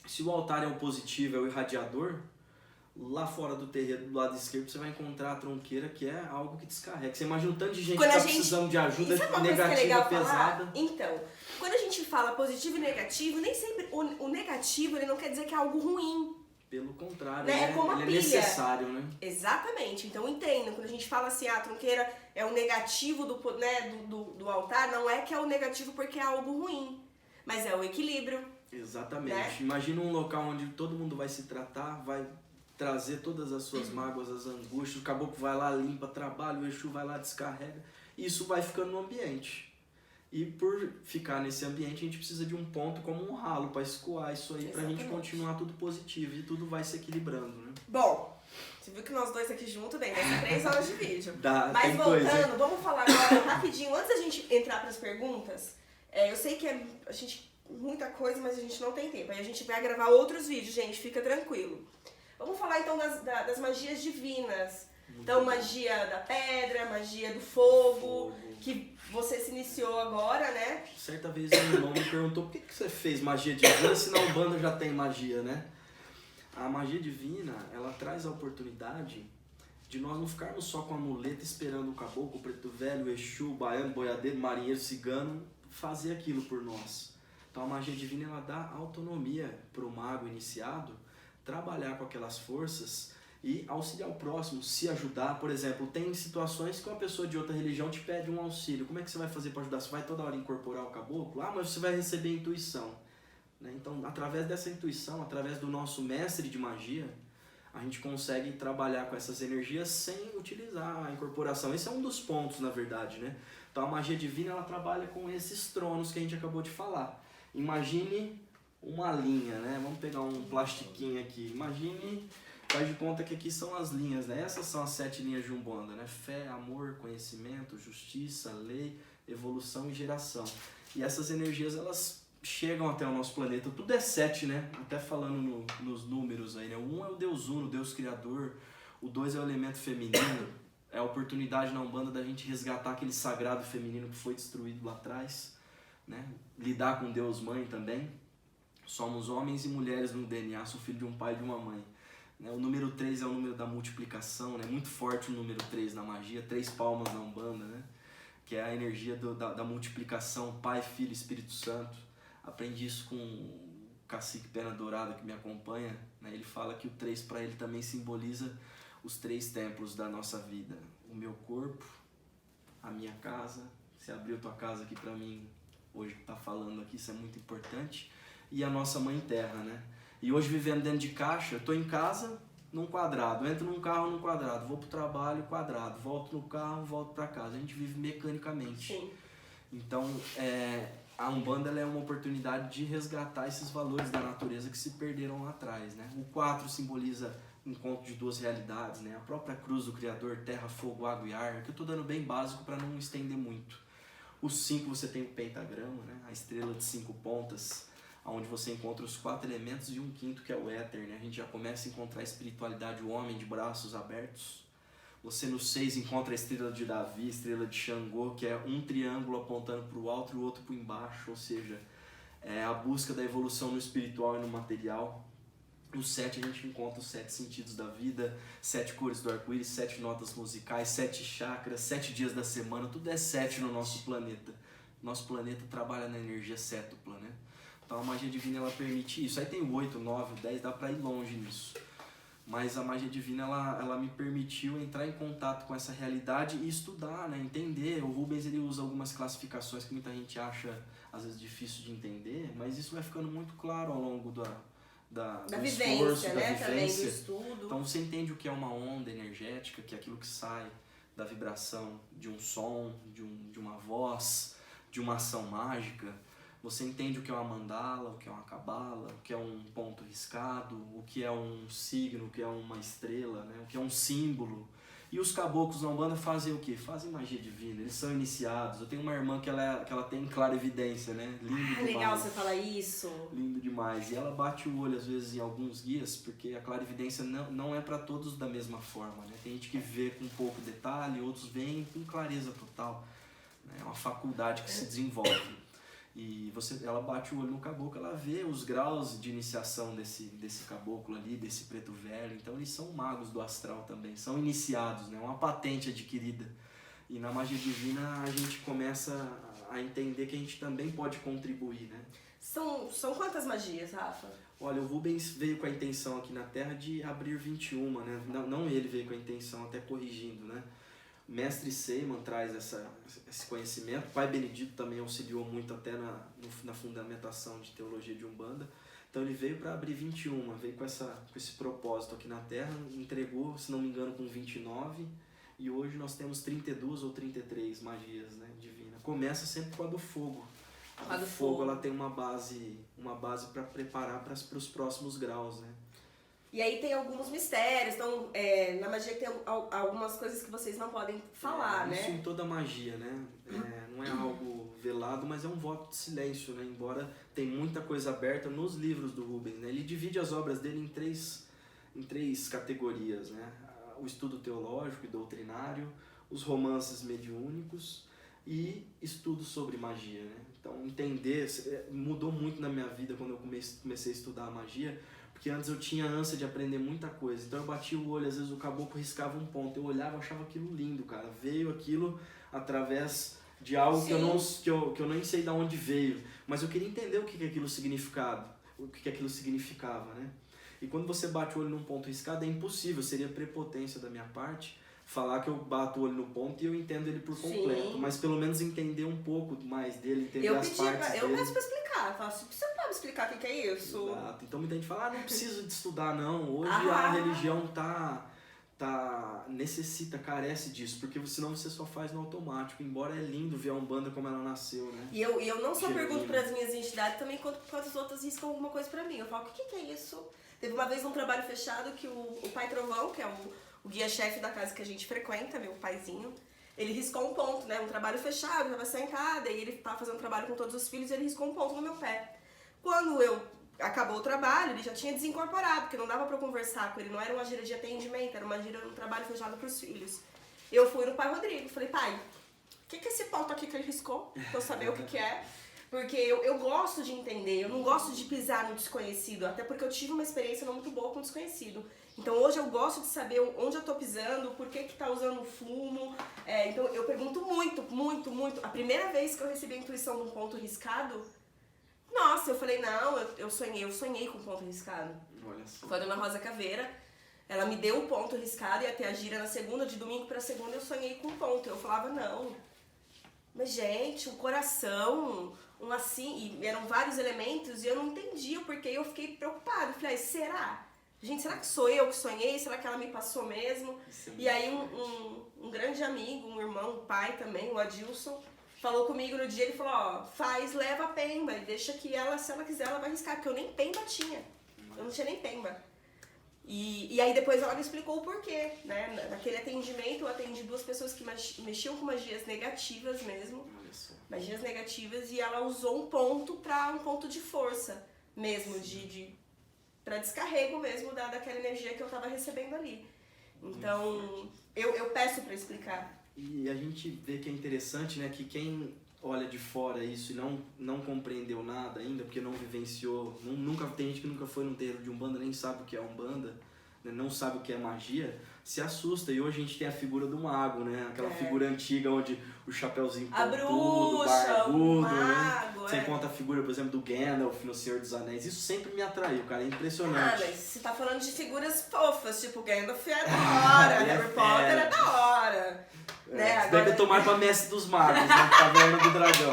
Se o altar é o positivo, é o irradiador, lá fora do terreiro, do lado esquerdo, você vai encontrar a tronqueira, que é algo que descarrega. Você imagina um tanto de gente que está precisando de ajuda negativa, pesada. Então, quando a gente fala positivo e negativo, nem sempre o negativo ele não quer dizer que é algo ruim. Pelo contrário, Né? É como a ele é pilha. necessário, né? Exatamente. Então entenda, quando a gente fala assim, a tronqueira é o negativo do altar, não é que é o negativo porque é algo ruim, mas é o equilíbrio. Exatamente. Né? Imagina um local onde todo mundo vai se tratar, vai trazer todas as suas mágoas, as angústias, o caboclo vai lá, limpa, trabalha, o Exu vai lá, descarrega. E isso vai ficando no ambiente. E por ficar nesse ambiente, a gente precisa de um ponto como um ralo para escoar isso aí, pra gente continuar tudo positivo e tudo vai se equilibrando, né? Bom, você viu que nós dois aqui juntos, bem, vai ser 3 horas de vídeo. Mas tem voltando, coisa. vamos falar agora rapidinho, antes da gente entrar para as perguntas, eu sei que a gente muita coisa, mas a gente não tem tempo. Aí a gente vai gravar outros vídeos, gente, fica tranquilo. Vamos falar então das magias divinas. Muito Então, bom. magia da pedra, magia do fogo, Fogo. que você se iniciou agora, né? Certa vez meu irmão me perguntou por que você fez magia divina se na Umbanda já tem magia, né? A magia divina, ela traz a oportunidade de nós não ficarmos só com a muleta esperando o caboclo, o preto velho, o exu, o baiano, o boiadeiro, o marinheiro, o cigano fazer aquilo por nós. Então a magia divina, ela dá autonomia para o mago iniciado trabalhar com aquelas forças e auxiliar o próximo, se ajudar. Por exemplo, tem situações que uma pessoa de outra religião te pede um auxílio. Como é que você vai fazer para ajudar? Você vai toda hora incorporar o caboclo? Ah, mas você vai receber intuição. Né? Então, através dessa intuição, através do nosso mestre de magia, a gente consegue trabalhar com essas energias sem utilizar a incorporação. Esse é um dos pontos, na verdade, né? Então, a magia divina, ela trabalha com esses tronos que a gente acabou de falar. Imagine uma linha, né? Vamos pegar um plastiquinho aqui. Imagine, faz de conta que aqui são as linhas, né? Essas são as 7 linhas de Umbanda, né? Fé, amor, conhecimento, justiça, lei, evolução e geração. E essas energias, elas chegam até o nosso planeta. Tudo é 7, né? Até falando nos números aí, né? O 1 é o Deus Uno, o Deus Criador. O 2 é o elemento feminino. É a oportunidade na Umbanda da gente resgatar aquele sagrado feminino que foi destruído lá atrás, né? Lidar com Deus Mãe também. Somos homens e mulheres no DNA, sou filho de um pai e de uma mãe. Né? O número 3 é o número da multiplicação, né? Muito forte o número 3 na magia, 3 palmas na Umbanda, né? Que é a energia da multiplicação, Pai, Filho e Espírito Santo. Aprendi isso com o cacique Pena Dourada que me acompanha, né? Ele fala que o 3 para ele também simboliza os 3 templos da nossa vida. O meu corpo, a minha casa, você abriu tua casa aqui para mim, hoje que tá falando aqui, isso é muito importante, e a nossa mãe terra, né? E hoje vivendo dentro de caixa, eu tô em casa num quadrado, entro num carro num quadrado, vou pro trabalho quadrado, volto no carro, volto para casa, a gente vive mecanicamente. Sim. Então, a Umbanda, ela é uma oportunidade de resgatar esses valores da natureza que se perderam lá atrás, né? O 4 simboliza o encontro de 2 realidades, né? A própria cruz do Criador, terra, fogo, água e ar, que eu tô dando bem básico para não estender muito. O 5 você tem o pentagrama, né? A estrela de 5 pontas, onde você encontra os 4 elementos e um quinto que é o éter, né? A gente já começa a encontrar a espiritualidade, o homem de braços abertos. Você no 6 encontra a estrela de Davi, a estrela de Xangô, que é um triângulo apontando para o alto e o outro para embaixo, ou seja, é a busca da evolução no espiritual e no material. No 7 a gente encontra os 7 sentidos da vida, 7 cores do arco-íris, 7 notas musicais, 7 chakras, 7 dias da semana, tudo é 7 no nosso planeta. Nosso planeta trabalha na energia sétupla, né? Então a magia divina, ela permite isso. Aí tem o 8, 9, 10, dá para ir longe nisso. Mas a magia divina, ela me permitiu entrar em contato com essa realidade e estudar, né? Entender. O Rubens, ele usa algumas classificações que muita gente acha às vezes difícil de entender, mas isso vai ficando muito claro ao longo do vivência, esforço, né? da Também do vivência. estudo. Então você entende o que é uma onda energética, que é aquilo que sai da vibração de um som, de uma voz, de uma ação mágica. Você entende o que é uma mandala, o que é uma cabala, o que é um ponto riscado, o que é um signo, o que é uma estrela, né? O que é um símbolo. E os caboclos na Umbanda fazem o quê? Fazem magia divina, eles são iniciados. Eu tenho uma irmã que ela tem clarividência, né? Lindo demais. Legal você falar isso. Lindo demais. E ela bate o olho às vezes em alguns guias, porque a clarividência não é para todos da mesma forma, né? Tem gente que vê com pouco detalhe, outros veem com clareza total. É uma faculdade que se desenvolve. E ela bate o olho no caboclo, ela vê os graus de iniciação desse caboclo ali, desse preto velho. Então eles são magos do astral também, são iniciados, né? Uma patente adquirida. E na magia divina a gente começa a entender que a gente também pode contribuir, né? São quantas magias, Rafa? Olha, o Rubens veio com a intenção aqui na Terra de abrir 21, né? Não ele veio com a intenção, até corrigindo, né? Mestre Seiman traz esse conhecimento. Pai Benedito também auxiliou muito até na fundamentação de teologia de Umbanda. Então ele veio para abrir 21, veio com esse propósito aqui na Terra, entregou, se não me engano, com 29, e hoje nós temos 32 ou 33 magias, né, divinas. Começa sempre com a do fogo. A do fogo, ela tem uma base para preparar para os próximos graus, né? E aí tem alguns mistérios, então na magia tem algumas coisas que vocês não podem falar, né? Isso em toda magia, né? Não é algo velado, mas é um voto de silêncio, né? Embora tem muita coisa aberta nos livros do Rubens, né? Ele divide as obras dele em 3 categorias, né? O estudo teológico e doutrinário, os romances mediúnicos e estudo sobre magia, né? Então, entender mudou muito na minha vida quando eu comecei a estudar magia, porque antes eu tinha ânsia de aprender muita coisa. Então eu batia o olho, às vezes o caboclo riscava um ponto, eu olhava e achava aquilo lindo, cara. Veio aquilo através de algo que eu nem sei de onde veio, mas eu queria entender o que aquilo significava, né? E quando você bate o olho num ponto riscado, é impossível, seria prepotência da minha parte falar que eu bato o olho no ponto e eu entendo ele por completo, Sim. mas pelo menos entender um pouco mais dele, entender as partes dele. Eu peço pra explicar, eu falo assim, você pode me explicar o que é isso? Exato. Então muita gente fala, não preciso de estudar não, hoje a religião carece disso, porque senão você só faz no automático, embora é lindo ver a Umbanda como ela nasceu, né? E eu não só pergunto para as minhas entidades, também quanto as outras riscam alguma coisa para mim. Eu falo, o que é isso? Teve uma vez um trabalho fechado que o Pai Trovão, que é o guia-chefe da casa que a gente frequenta, meu paizinho, ele riscou um ponto, né? Um trabalho fechado, eu tava sentada e ele tava fazendo um trabalho com todos os filhos e ele riscou um ponto no meu pé. Quando acabou o trabalho, ele já tinha desincorporado, porque não dava pra eu conversar com ele, não era uma gira de atendimento, era um trabalho fechado pros filhos. Eu fui no Pai Rodrigo, falei, pai, o que é esse ponto aqui que ele riscou? Pra eu saber o que é. Porque eu gosto de entender, eu não gosto de pisar no desconhecido, até porque eu tive uma experiência não muito boa com o desconhecido. Então hoje eu gosto de saber onde eu tô pisando, por que tá usando fumo. Então eu pergunto muito, muito, muito. A primeira vez que eu recebi a intuição de um ponto riscado, nossa, eu falei, não, eu sonhei com ponto riscado. Olha só. Foi a Dona Rosa Caveira, ela me deu o ponto riscado e até a gira na segunda, de domingo pra segunda eu sonhei com um ponto. Eu falava, não, mas gente, um coração, um assim, e eram vários elementos e eu não entendia o porquê, eu fiquei preocupada. Eu falei, será? Gente, será que sou eu que sonhei? Será que ela me passou mesmo? E aí um grande amigo, um irmão, um pai também, o Adilson, falou comigo no dia, ele falou, ó, leva a pemba e deixa que ela, se ela quiser, ela vai riscar, porque eu nem pemba tinha. Eu não tinha nem pemba. E aí depois ela me explicou o porquê, né? Naquele atendimento eu atendi 2 pessoas que mexiam com magias negativas mesmo, magias negativas, e ela usou um ponto pra um ponto de força mesmo, pra descarrego mesmo daquela energia que eu tava recebendo ali. Então, eu peço pra explicar. E a gente vê que é interessante, né, que quem olha de fora isso e não compreendeu nada ainda, porque não vivenciou, tem gente que nunca foi num terreiro de Umbanda, nem sabe o que é Umbanda, né, não sabe o que é magia, se assusta. E hoje a gente tem a figura do mago, né, aquela figura antiga onde o chapeuzinho pontudo, barbudo, o mago, né? Você encontra a figura, por exemplo, do Gandalf no Senhor dos Anéis. Isso sempre me atraiu, cara, é impressionante. Mas você tá falando de figuras fofas, tipo Gandalf é da hora, Harry Potter é da hora. Né? Se bem que eu tô mais pra Mestre dos Magos, né? Caverna do Dragão.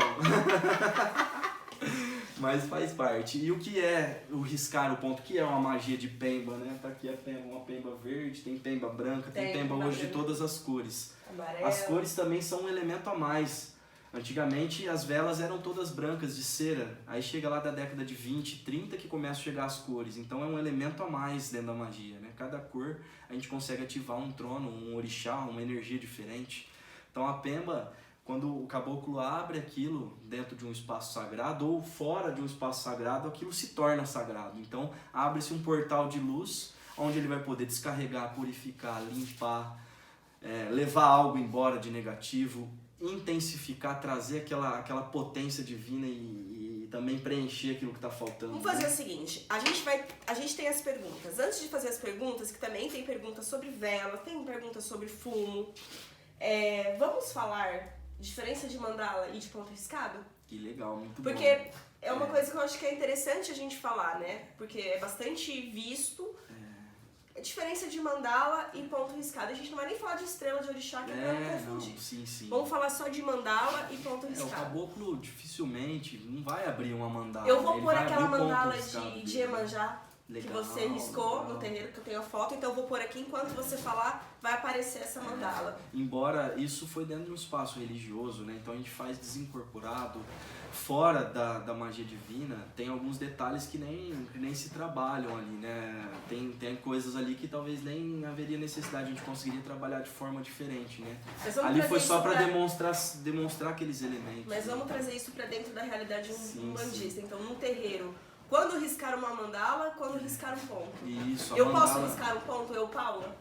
Mas faz parte. E o que é o riscar o ponto? O que é uma magia de pemba, né? Tá aqui a pemba, uma pemba verde, tem pemba branca, tem pemba hoje de todas as cores. Amarelo. As cores também são um elemento a mais. Antigamente as velas eram todas brancas de cera. Aí chega lá da década de 20, 30 que começam a chegar as cores. Então é um elemento a mais dentro da magia, né? Cada cor a gente consegue ativar um trono, um orixá, uma energia diferente. Então a pemba, quando o caboclo abre aquilo dentro de um espaço sagrado ou fora de um espaço sagrado, aquilo se torna sagrado. Então abre-se um portal de luz onde ele vai poder descarregar, purificar, limpar, levar algo embora de negativo, intensificar, trazer aquela potência divina e também preencher aquilo que está faltando. Vamos fazer o seguinte, a gente tem as perguntas. Antes de fazer as perguntas, que também tem perguntas sobre vela, tem perguntas sobre fumo, vamos falar diferença de mandala e de ponto riscado? Que legal, muito bom. Porque é uma coisa que eu acho que é interessante a gente falar, né? Porque é bastante visto. A diferença de mandala e ponto riscado. A gente não vai nem falar de estrela de orixá, que é pra não confundir. Não, sim. Vamos falar só de mandala e ponto O riscado. caboclo dificilmente não vai abrir uma mandala. Eu vou ele pôr vai aquela abrir o ponto mandala riscado de dele. Iemanjá que Legal, você riscou legal. no terreiro, que eu tenho a foto, então eu vou pôr aqui, enquanto você falar, vai aparecer essa mandala. Embora isso foi dentro de um espaço religioso, né? Então a gente faz desincorporado. Fora da magia divina, tem alguns detalhes que nem se trabalham ali, né? Tem coisas ali que talvez nem haveria necessidade, a gente conseguiria trabalhar de forma diferente, né? Ali foi só para demonstrar aqueles elementos. Mas vamos trazer isso para dentro da realidade de um bandista. Então, num terreiro Quando riscar uma mandala, quando riscar um ponto. Isso, a Eu mandala... posso riscar um ponto, eu, Paula?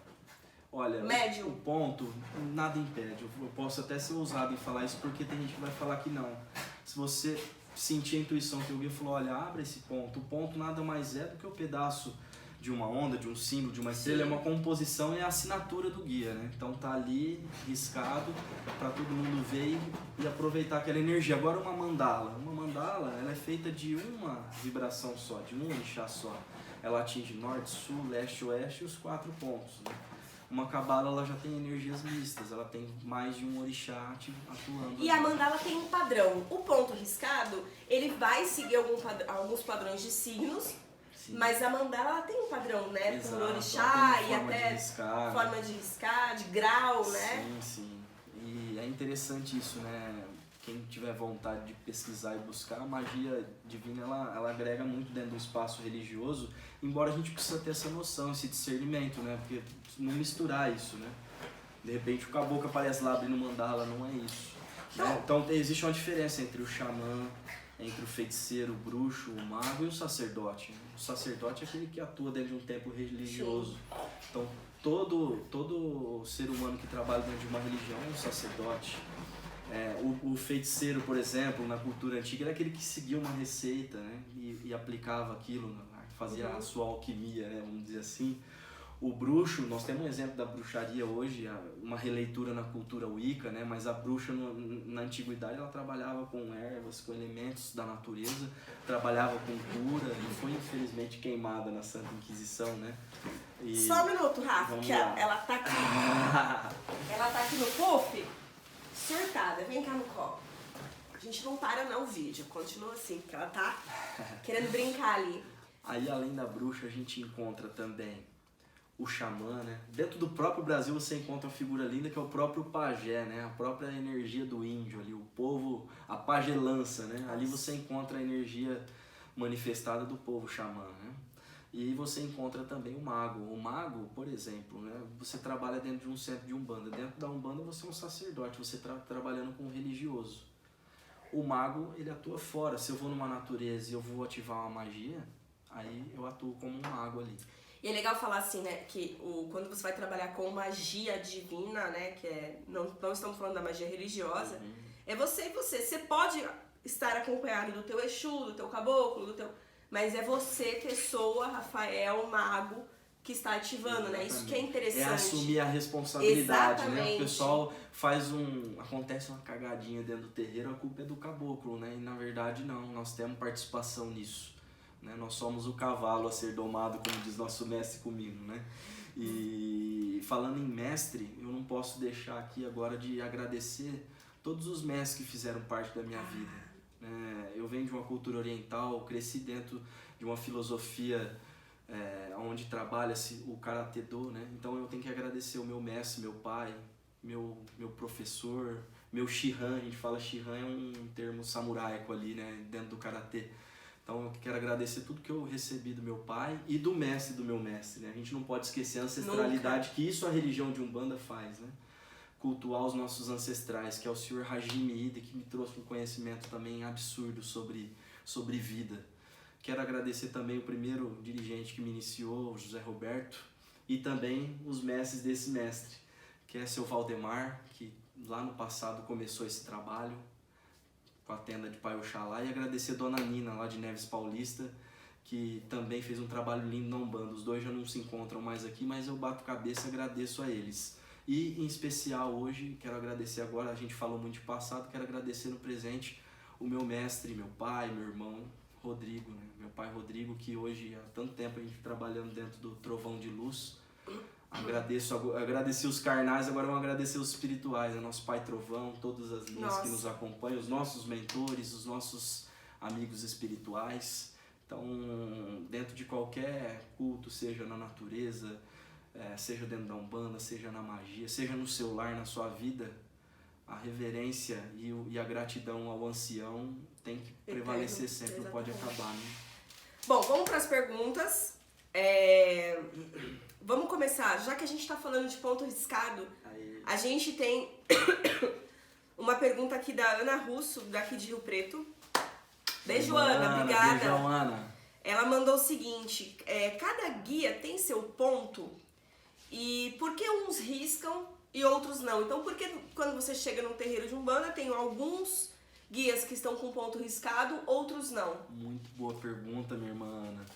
Olha, Médio. o ponto, nada impede. Eu posso até ser ousado em falar isso, porque tem gente que vai falar que não. Se você sentir a intuição que o guia falou, olha, abre esse ponto. O ponto nada mais é do que o pedaço de uma onda, de um símbolo, de uma estrela. Sim. É uma composição, é a assinatura do guia, né? Então tá ali, riscado, para todo mundo ver e aproveitar aquela energia. Agora uma mandala, ela é feita de uma vibração só, de um orixá só. Ela atinge norte, sul, leste, oeste e os 4 pontos, né? Uma cabala, ela já tem energias mistas, ela tem mais de um orixá atuando. E a mandala tem um padrão. O ponto riscado, ele vai seguir alguns padrões de signos, Sim. mas a mandala ela tem um padrão, né? Exato, Por orixá ela tem e forma até de riscar, forma de riscar, de grau, né? Sim, sim. E é interessante isso, né? Quem tiver vontade de pesquisar e buscar, a magia divina, ela agrega muito dentro do espaço religioso, embora a gente precisa ter essa noção, esse discernimento, né? Porque não misturar isso, né? De repente o caboclo aparece lá abrindo mandala, não é isso. Então existe uma diferença entre o xamã, entre o feiticeiro, o bruxo, o mago e o sacerdote. O sacerdote é aquele que atua dentro de um templo religioso. Então todo ser humano que trabalha dentro de uma religião é um sacerdote. O feiticeiro, por exemplo, na cultura antiga, era aquele que seguia uma receita, né? e aplicava aquilo, fazia a sua alquimia, né? Vamos dizer assim. O bruxo, nós temos um exemplo da bruxaria hoje, uma releitura na cultura Wicca, né? Mas a bruxa na antiguidade ela trabalhava com ervas, com elementos da natureza, trabalhava com cura e foi infelizmente queimada na Santa Inquisição, né? Só um minuto, Rafa, que ela tá aqui. Ela tá aqui no puff, surtada. Vem cá no colo. A gente não para não o vídeo, continua assim, porque ela tá querendo brincar ali. Aí além da bruxa a gente encontra também o xamã, né? Dentro do próprio Brasil você encontra uma figura linda que é o próprio pajé, né? A própria energia do índio ali, o povo, a pagelança, né? Ali você encontra a energia manifestada do povo xamã, né? E você encontra também o mago. O mago, por exemplo, né? Você trabalha dentro de um centro de Umbanda. Dentro da Umbanda você é um sacerdote, você está trabalhando com um religioso. O mago, ele atua fora. Se eu vou numa natureza e eu vou ativar uma magia, aí eu atuo como um mago ali. E é legal falar assim, né, que quando você vai trabalhar com magia divina, né, que não estamos falando da magia religiosa, é você e você. Você pode estar acompanhado do teu Exu, do teu caboclo, mas é você, pessoa, Rafael, mago, que está ativando, né? Isso que é interessante. É assumir a responsabilidade, Exatamente. né? O pessoal acontece uma cagadinha dentro do terreiro, a culpa é do caboclo, né? E na verdade não, nós temos participação nisso. Né? Nós somos o cavalo a ser domado, como diz nosso mestre comigo, né? E falando em mestre, eu não posso deixar aqui agora de agradecer todos os mestres que fizeram parte da minha vida. Eu venho de uma cultura oriental, cresci dentro de uma filosofia onde trabalha-se o Karatê Do, né? Então eu tenho que agradecer o meu mestre, meu pai, meu professor, meu Shihan. A gente fala Shihan é um termo samuraico ali, né? Dentro do Karatê. Então eu quero agradecer tudo que eu recebi do meu pai e do meu mestre, né? A gente não pode esquecer a ancestralidade que isso a religião de Umbanda faz, né? Cultuar os nossos ancestrais, que é o Senhor Hajime Ida, que me trouxe um conhecimento também absurdo sobre vida. Quero agradecer também o primeiro dirigente que me iniciou, o José Roberto, e também os mestres desse mestre, que é seu Valdemar, que lá no passado começou esse trabalho com a tenda de Pai Oxalá, e agradecer a Dona Nina, lá de Neves Paulista, que também fez um trabalho lindo na Umbanda. Os dois já não se encontram mais aqui, mas eu bato cabeça e agradeço a eles. E em especial hoje, quero agradecer agora, a gente falou muito de passado, quero agradecer no presente o meu mestre, meu pai, meu irmão Rodrigo, né? Meu pai Rodrigo, que hoje há tanto tempo a gente trabalhando dentro do Trovão de Luz. Agradeci os carnais, agora vamos agradecer os espirituais, né? Nosso Pai Trovão, todas as linhas que nos acompanham, os nossos mentores, os nossos amigos espirituais. Então, dentro de qualquer culto, seja na natureza, seja dentro da Umbanda, seja na magia, seja no seu lar, na sua vida, a reverência e a gratidão ao ancião tem que prevalecer sempre, não pode acabar, né? Bom, vamos para as perguntas. Vamos começar, já que a gente está falando de ponto riscado, a gente tem uma pergunta aqui da Ana Russo, daqui de Rio Preto. Beijo, Ana, obrigada. Beijo, Ana. Ela mandou o seguinte, cada guia tem seu ponto e por que uns riscam e outros não? Então por que quando você chega num terreiro de Umbanda tem alguns guias que estão com ponto riscado, outros não? Muito boa pergunta, minha irmã Ana.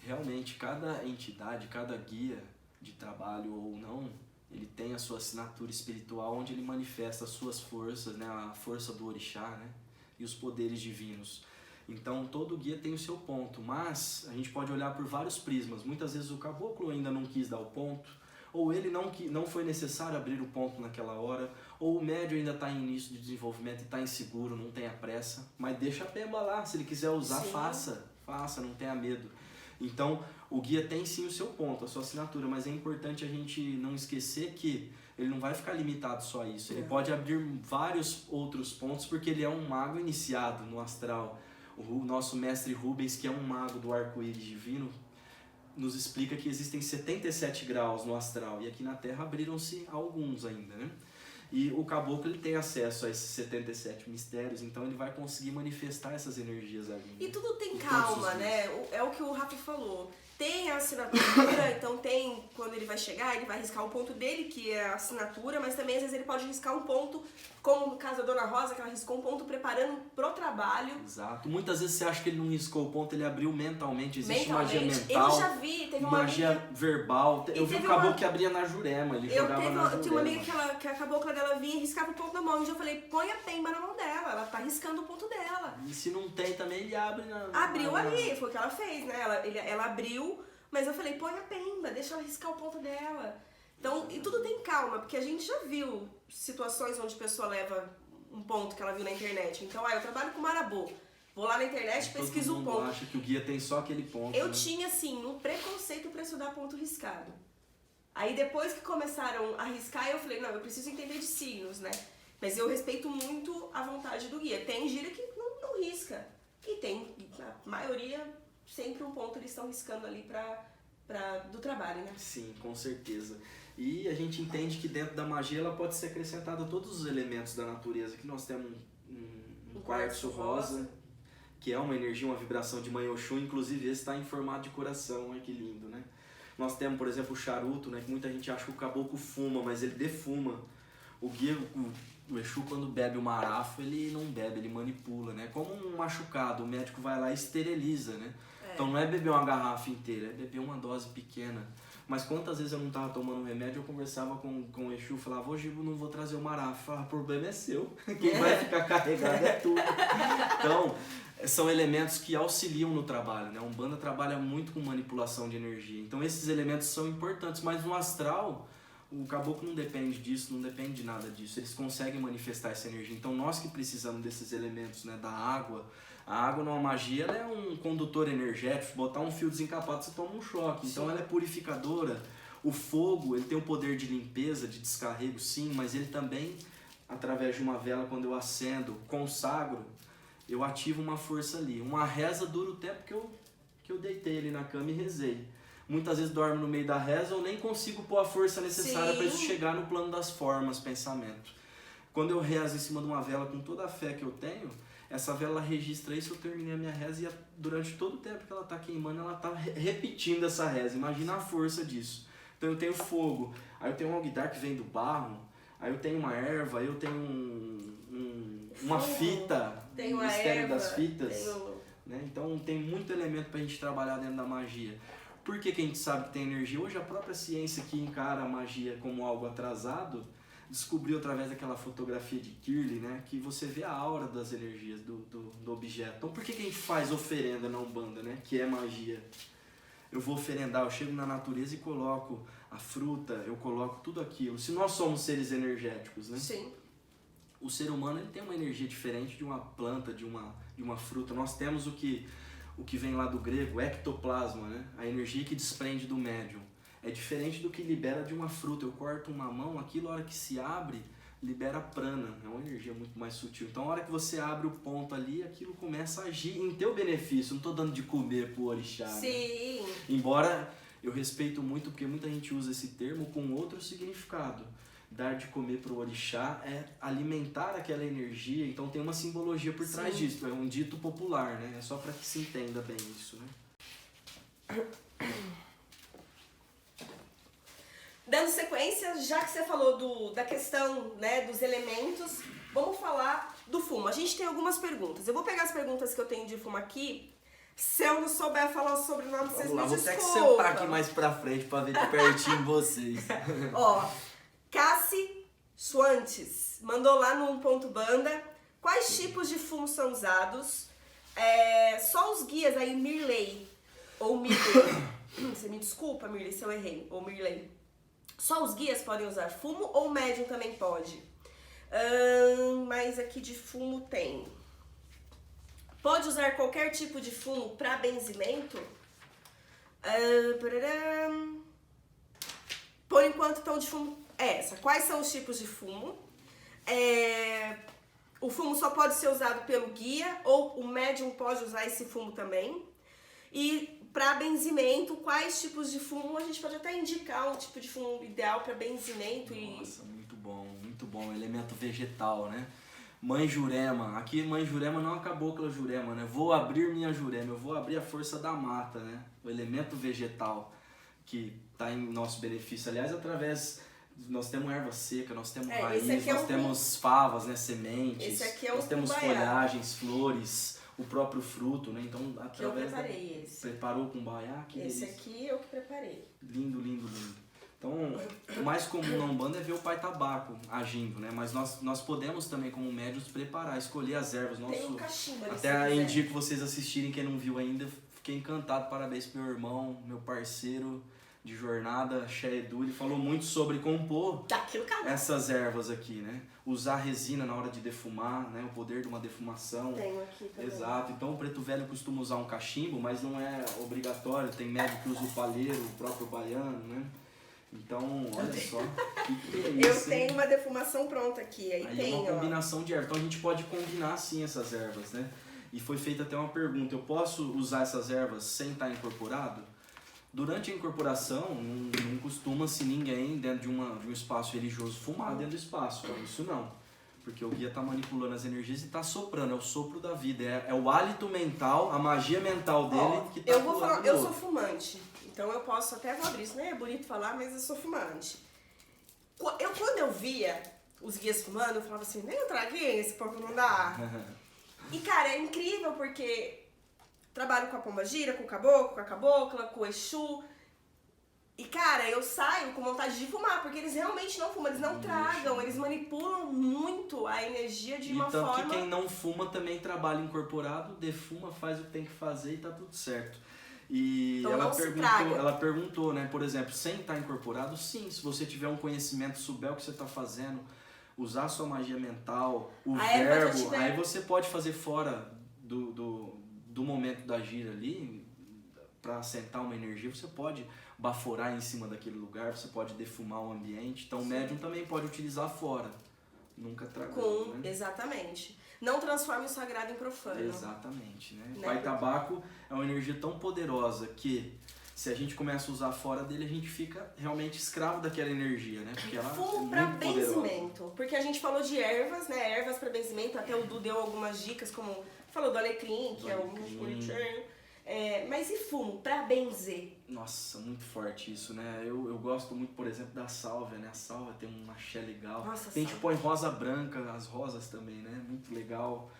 Realmente, cada entidade, cada guia de trabalho ou não, ele tem a sua assinatura espiritual onde ele manifesta as suas forças, né? A força do orixá, né? E os poderes divinos. Então, todo guia tem o seu ponto, mas a gente pode olhar por vários prismas. Muitas vezes o caboclo ainda não quis dar o ponto, ou ele não foi necessário abrir o ponto naquela hora, ou o médio ainda está em início de desenvolvimento e está inseguro, não tenha pressa, mas deixa a pemba lá, se ele quiser usar, Sim. faça, não tenha medo. Então, o guia tem sim o seu ponto, a sua assinatura, mas é importante a gente não esquecer que ele não vai ficar limitado só a isso, ele pode abrir vários outros pontos, porque ele é um mago iniciado no astral. O nosso mestre Rubens, que é um mago do arco-íris divino, nos explica que existem 77 graus no astral, e aqui na Terra abriram-se alguns ainda, né? E o caboclo ele tem acesso a esses 77 mistérios, então ele vai conseguir manifestar essas energias ali. E tudo tem Em calma, todos os né? É o que o Rafa falou. Tem a assinatura, então tem, quando ele vai chegar, ele vai riscar o ponto dele, que é a assinatura, mas também às vezes ele pode riscar um ponto, como no caso da Dona Rosa, que ela riscou um ponto preparando pro trabalho. Exato. Muitas vezes você acha que ele não riscou o ponto, ele abriu mentalmente. Existe magia Mentalmente. mental, Eu já vi, teve uma magia amiga... verbal. Eu vi um teve caboclo uma- que abria na Jurema, ele jogava na Jurema. Tinha uma amiga que a cabocla dela vinha e riscava o ponto na mão. Um dia eu falei, põe a pemba na mão dela, ela tá riscando o ponto dela. E se não tem também, ele abre na... Abriu ali, foi o que ela fez, né? Ela abriu, mas eu falei, põe a pemba, deixa ela riscar o ponto dela. Então, e tudo tem calma, porque a gente já viu situações onde a pessoa leva um ponto que ela viu na internet. Então, eu trabalho com marabô. Vou lá na internet, pesquiso o Todo mundo ponto. acha que o guia tem só aquele ponto. Eu né? tinha, assim, um preconceito pra estudar ponto riscado. Aí depois que começaram a riscar, eu falei, não, eu preciso entender de signos, né? Mas eu respeito muito a vontade do guia. Tem gira que não risca. E tem, a maioria, sempre um ponto eles estão riscando ali do trabalho, né? Sim, com certeza. E a gente entende que dentro da magia ela pode ser acrescentada todos os elementos da natureza. Que nós temos um quartzo rosa, que é uma energia, uma vibração de Mãe Oxum, inclusive esse está em formato de coração, olha que lindo, né? Nós temos, por exemplo, o charuto, né? Que muita gente acha que o caboclo fuma, mas ele defuma. O guia, o Exu, quando bebe o marafo, ele não bebe, ele manipula, né? Como um machucado, o médico vai lá e esteriliza, né? Então não é beber uma garrafa inteira, é beber uma dose pequena. Mas quantas vezes eu não estava tomando remédio, eu conversava com o Exu, falava, hoje eu não vou trazer o marafo. Falava, o problema é seu, quem vai ficar carregado é tu. Então, são elementos que auxiliam no trabalho, né? A Umbanda trabalha muito com manipulação de energia. Então esses elementos são importantes, mas no astral, o caboclo não depende disso, não depende de nada disso. Eles conseguem manifestar essa energia. Então nós que precisamos desses elementos, né? Da água. A água numa magia ela é um condutor energético. Se botar um fio desencapado, você toma um choque. Então ela é purificadora. O fogo, ele tem o poder de limpeza, de descarrego, sim, mas ele também, através de uma vela, quando eu acendo, consagro, eu ativo uma força ali. Uma reza dura o tempo que eu deitei ali na cama e rezei. Muitas vezes dormo no meio da reza, eu nem consigo pôr a força necessária para isso chegar no plano das formas, pensamento. Quando eu rezo em cima de uma vela com toda a fé que eu tenho, essa vela registra isso, eu terminei a minha reza e durante todo o tempo que ela está queimando, ela está repetindo essa reza. Imagina a força disso. Então eu tenho fogo, aí eu tenho um alguidar que vem do barro, aí eu tenho uma erva, aí eu tenho uma fita, Tem o uma mistério erva, das fitas. Né? Então tem muito elemento para a gente trabalhar dentro da magia. Por que a gente sabe que tem energia? Hoje a própria ciência que encara a magia como algo atrasado, descobriu através daquela fotografia de Kirley, né, que você vê a aura das energias do objeto. Então por que a gente faz oferenda na Umbanda, né, que é magia? Eu vou oferendar, eu chego na natureza e coloco a fruta, eu coloco tudo aquilo. Se nós somos seres energéticos, né? Sim. O ser humano ele tem uma energia diferente de uma planta, de uma fruta. Nós temos o que vem lá do grego, ectoplasma, né? A energia que desprende do médium. É diferente do que libera de uma fruta. Eu corto uma mão, aquilo, a hora que se abre, libera prana. É uma energia muito mais sutil. Então, a hora que você abre o ponto ali, aquilo começa a agir em teu benefício. Não estou dando de comer pro orixá. Sim. Né? Embora eu respeito muito, porque muita gente usa esse termo com outro significado. Dar de comer pro orixá é alimentar aquela energia. Então, tem uma simbologia por trás disso. É um dito popular, né? É só para que se entenda bem isso, né? Dando sequência, já que você falou da questão, né, dos elementos, vamos falar do fumo. A gente tem algumas perguntas. Eu vou pegar as perguntas que eu tenho de fumo aqui. Se eu não souber falar o sobrenome, vocês me Vou desculpam. ter que sentar aqui mais pra frente pra ver de pertinho vocês. Ó, Cassi Suantes mandou lá no Ponto Banda. Quais tipos de fumo são usados? Só os guias aí, Mirley. Ou Mirley. Você me desculpa, Mirley, se eu errei. Ou Mirley. Só os guias podem usar fumo ou o médium também pode? Mas aqui de fumo tem. Pode usar qualquer tipo de fumo para benzimento? Por enquanto, então, de fumo é essa. Quais são os tipos de fumo? O fumo só pode ser usado pelo guia ou o médium pode usar esse fumo também? E para benzimento, quais tipos de fumo? A gente pode até indicar um tipo de fumo ideal para benzimento. Nossa, muito bom. Elemento vegetal, né? Mãe Jurema. Aqui, Mãe Jurema não acabou com a Jurema, né? Vou abrir minha Jurema, eu vou abrir a força da mata, né? O elemento vegetal que está em nosso benefício. Aliás, através... Nós temos erva seca, nós temos raiz, nós temos favas, né? Sementes. Nós temos folhagens, flores, o próprio fruto, né? Então, através eu preparei esse. Preparou com baiá? Esse aqui eu que preparei. Lindo. Então, o mais comum na Umbanda é ver o pai tabaco agindo, né? Mas nós podemos também, como médiuns, preparar, escolher as ervas. Tem um cachimbo ali. Até indico vocês assistirem, quem não viu ainda. Fiquei encantado, parabéns pro meu irmão, meu parceiro de jornada, Edu, ele falou muito sobre compor essas ervas aqui, né? Usar resina na hora de defumar, né? O poder de uma defumação. Tenho aqui também. Exato. Então o preto velho costuma usar um cachimbo, mas não é obrigatório. Tem médico que usa o palheiro, o próprio baiano, né? Então, olha só. Que é isso, eu tenho uma defumação pronta aqui. Aí tem, é uma combinação de ervas. Então a gente pode combinar sim essas ervas, né? E foi feita até uma pergunta. Eu posso usar essas ervas sem estar incorporado? Durante a incorporação, não costuma-se ninguém dentro de um espaço religioso fumar dentro do espaço. Isso não. Porque o guia está manipulando as energias e está soprando. É o sopro da vida. É o hálito mental, a magia mental dele que está eu sou fumante. Então eu posso até vou abrir. Isso não é bonito falar, mas eu sou fumante. Quando eu via os guias fumando, eu falava assim, nem eu traguei, esse povo não dá. E cara, é incrível porque... Trabalho com a pombagira, com o caboclo, com a cabocla, com o Exu. E, cara, eu saio com vontade de fumar, porque eles realmente não fumam, eles não tragam, eles manipulam muito a energia de uma forma... Tanto que quem não fuma também trabalha incorporado, defuma, faz o que tem que fazer e tá tudo certo. E então, ela perguntou, né, por exemplo, sem estar incorporado, sim, se você tiver um conhecimento, souber o que você está fazendo, usar a sua magia mental, o verbo, aí você pode fazer fora do momento da gira ali, para assentar uma energia, você pode baforar em cima daquele lugar, você pode defumar o ambiente. Então, o médium também pode utilizar fora. Nunca tragando, né? Exatamente. Não transforme o sagrado em profano. Exatamente, né? O pai tabaco é uma energia tão poderosa que, se a gente começa a usar fora dele, a gente fica realmente escravo daquela energia, né? Porque ela fumo para benzimento. Porque a gente falou de ervas, né? Ervas para benzimento. Até o Du deu algumas dicas, como falou do alecrim, que é o bonitinho. Mas e fumo para benzer? Nossa, muito forte isso, né? Eu gosto muito, por exemplo, da sálvia, né? A sálvia tem um axé legal. Nossa, tem tipo põe rosa branca, as rosas também, né? Muito legal.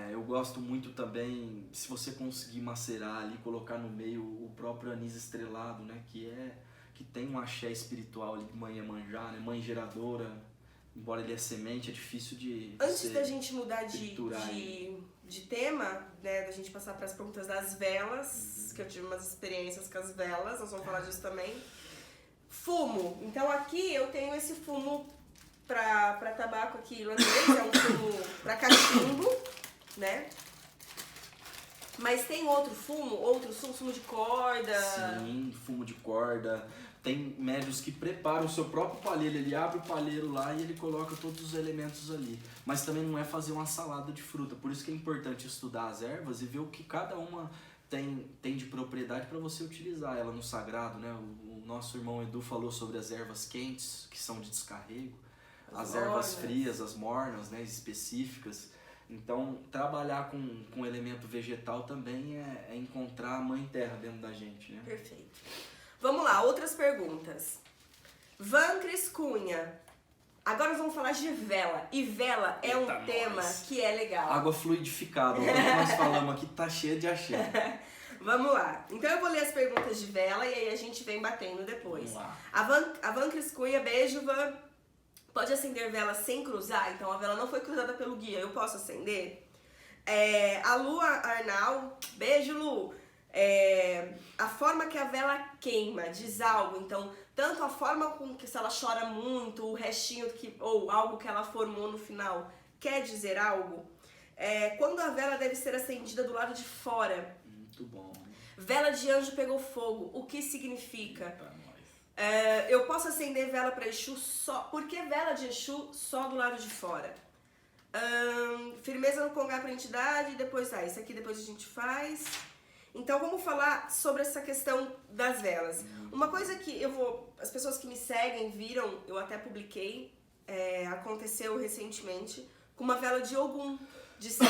Eu gosto muito também, se você conseguir macerar ali, colocar no meio o próprio anis estrelado, né? Que tem um axé espiritual ali de mãe Iemanjá, né? Mãe geradora. Embora ele é semente, é difícil de Antes da gente mudar de tema, né, da gente passar para as perguntas das velas, que eu tive umas experiências com as velas, nós vamos falar disso também. Fumo. Então aqui eu tenho esse fumo para tabaco aqui irlandês, é um fumo para cachimbo, né? Mas tem outros fumos, fumo de corda. Sim, fumo de corda. Tem médios que preparam o seu próprio palheiro, ele abre o palheiro lá e ele coloca todos os elementos ali. Mas também não é fazer uma salada de fruta, por isso que é importante estudar as ervas e ver o que cada uma tem de propriedade para você utilizar ela no sagrado, né? O nosso irmão Edu falou sobre as ervas quentes, que são de descarrego, as ervas frias, as mornas, né, específicas. Então, trabalhar com elemento vegetal também é encontrar a Mãe Terra dentro da gente, né? Perfeito. Vamos lá, outras perguntas. Vancris Cunha. Agora nós vamos falar de vela. E vela é um tema que é legal. Água fluidificada, o que nós falamos aqui tá cheia de axé. Vamos lá. Então eu vou ler as perguntas de vela e aí a gente vem batendo depois. Vamos lá. A Vancris Cunha, beijo, Van. Pode acender vela sem cruzar? Então a vela não foi cruzada pelo guia, eu posso acender? A Lu Arnal, beijo, Lu. A forma que a vela queima diz algo, então tanto a forma com que se ela chora muito, o restinho ou algo que ela formou no final quer dizer algo. Quando a vela deve ser acendida do lado de fora. Muito bom. Vela de anjo pegou fogo, o que significa? Pra nós. Eu posso acender vela para Exu só. Por que vela de Exu só do lado de fora? Firmeza no congá para entidade, depois isso aqui depois a gente faz. Então vamos falar sobre essa questão das velas. Uma coisa que as pessoas que me seguem viram, eu até publiquei, aconteceu recentemente, com uma vela de Ogum de 7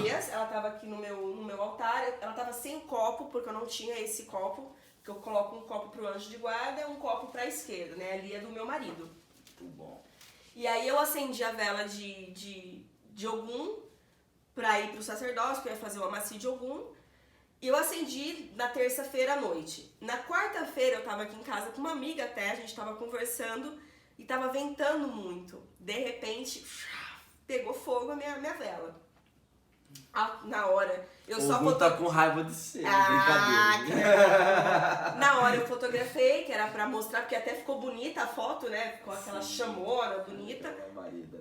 dias. Ela estava aqui no meu altar, ela estava sem copo, porque eu não tinha esse copo, que eu coloco um copo pro anjo de guarda e um copo pra esquerda, né? Ali é do meu marido. Muito bom. E aí eu acendi a vela de Ogum pra ir pro sacerdócio, que eu ia fazer o amaci de Ogum. E eu acendi na terça-feira à noite. Na quarta-feira eu tava aqui em casa com uma amiga até, a gente tava conversando e tava ventando muito. De repente, pegou fogo a minha vela. Na hora, eu só tá com raiva de ser, brincadeira. Na hora eu fotografei, que era pra mostrar, porque até ficou bonita a foto, né? Com aquela chamona bonita.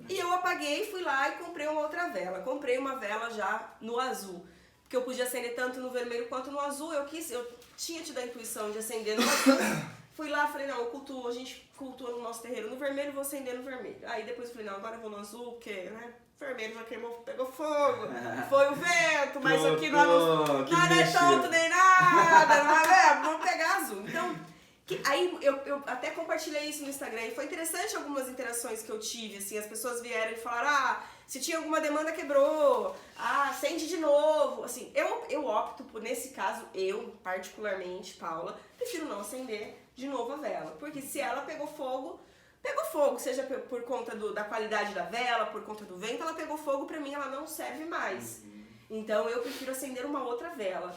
E eu apaguei, fui lá e comprei uma outra vela. Comprei uma vela já no azul. Porque eu podia acender tanto no vermelho quanto no azul. Eu tinha tido a intuição de acender no azul. Fui lá, falei, não, a gente cultua no nosso terreiro no vermelho, vou acender no vermelho. Aí depois eu falei, não, agora eu vou no azul, porque, né? Vermelho já queimou, pegou fogo, foi o vento, mas aqui não é tonto nem nada, não é? Vamos pegar azul. Então, aí eu até compartilhei isso no Instagram e foi interessante algumas interações que eu tive, assim, as pessoas vieram e falaram, se tinha alguma demanda quebrou, acende de novo, assim, eu opto por, nesse caso, eu particularmente, Paula, prefiro não acender de novo a vela, porque se ela pegou fogo, seja por conta da qualidade da vela, por conta do vento, ela pegou fogo, pra mim ela não serve mais. Então eu prefiro acender uma outra vela.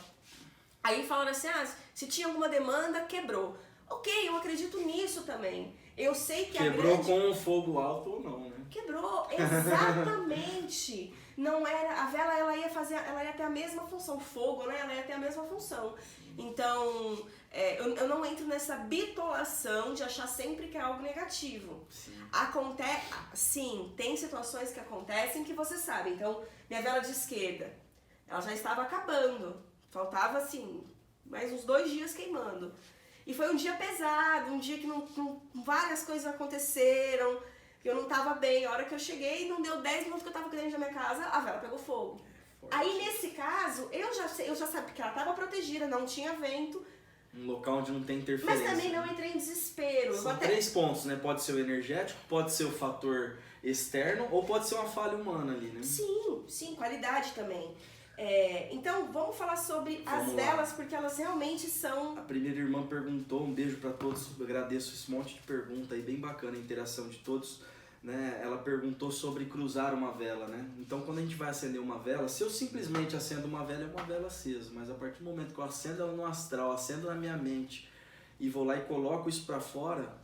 Aí falaram assim, se tinha alguma demanda, quebrou. Ok, eu acredito nisso também. Eu sei que quebrou com um fogo alto ou não, né? Quebrou, exatamente. Não era, a vela ela ia ter a mesma função, o fogo, né? Ela ia ter a mesma função. Então, eu não entro nessa bitolação de achar sempre que é algo negativo. Sim, tem situações que acontecem que você sabe. Então, minha vela de esquerda, ela já estava acabando. Faltava, assim, mais uns 2 dias queimando. E foi um dia pesado, um dia que várias coisas aconteceram, que eu não tava bem. A hora que eu cheguei, não deu 10 minutos que eu tava aqui dentro da minha casa, a vela pegou fogo. Aí, nesse caso, eu já sabia que ela tava protegida, não tinha vento. Um local onde não tem interferência. Mas também não entrei em desespero. São 3 pontos, né? Pode ser o energético, pode ser o fator externo ou pode ser uma falha humana ali, né? Sim, qualidade também. Então, vamos falar sobre as velas, porque elas realmente são... A primeira irmã perguntou, um beijo pra todos, eu agradeço esse monte de pergunta aí, bem bacana a interação de todos, né? Ela perguntou sobre cruzar uma vela, né? Então, quando a gente vai acender uma vela, se eu simplesmente acendo uma vela, é uma vela acesa, mas a partir do momento que eu acendo ela no astral, acendo na minha mente e vou lá e coloco isso pra fora,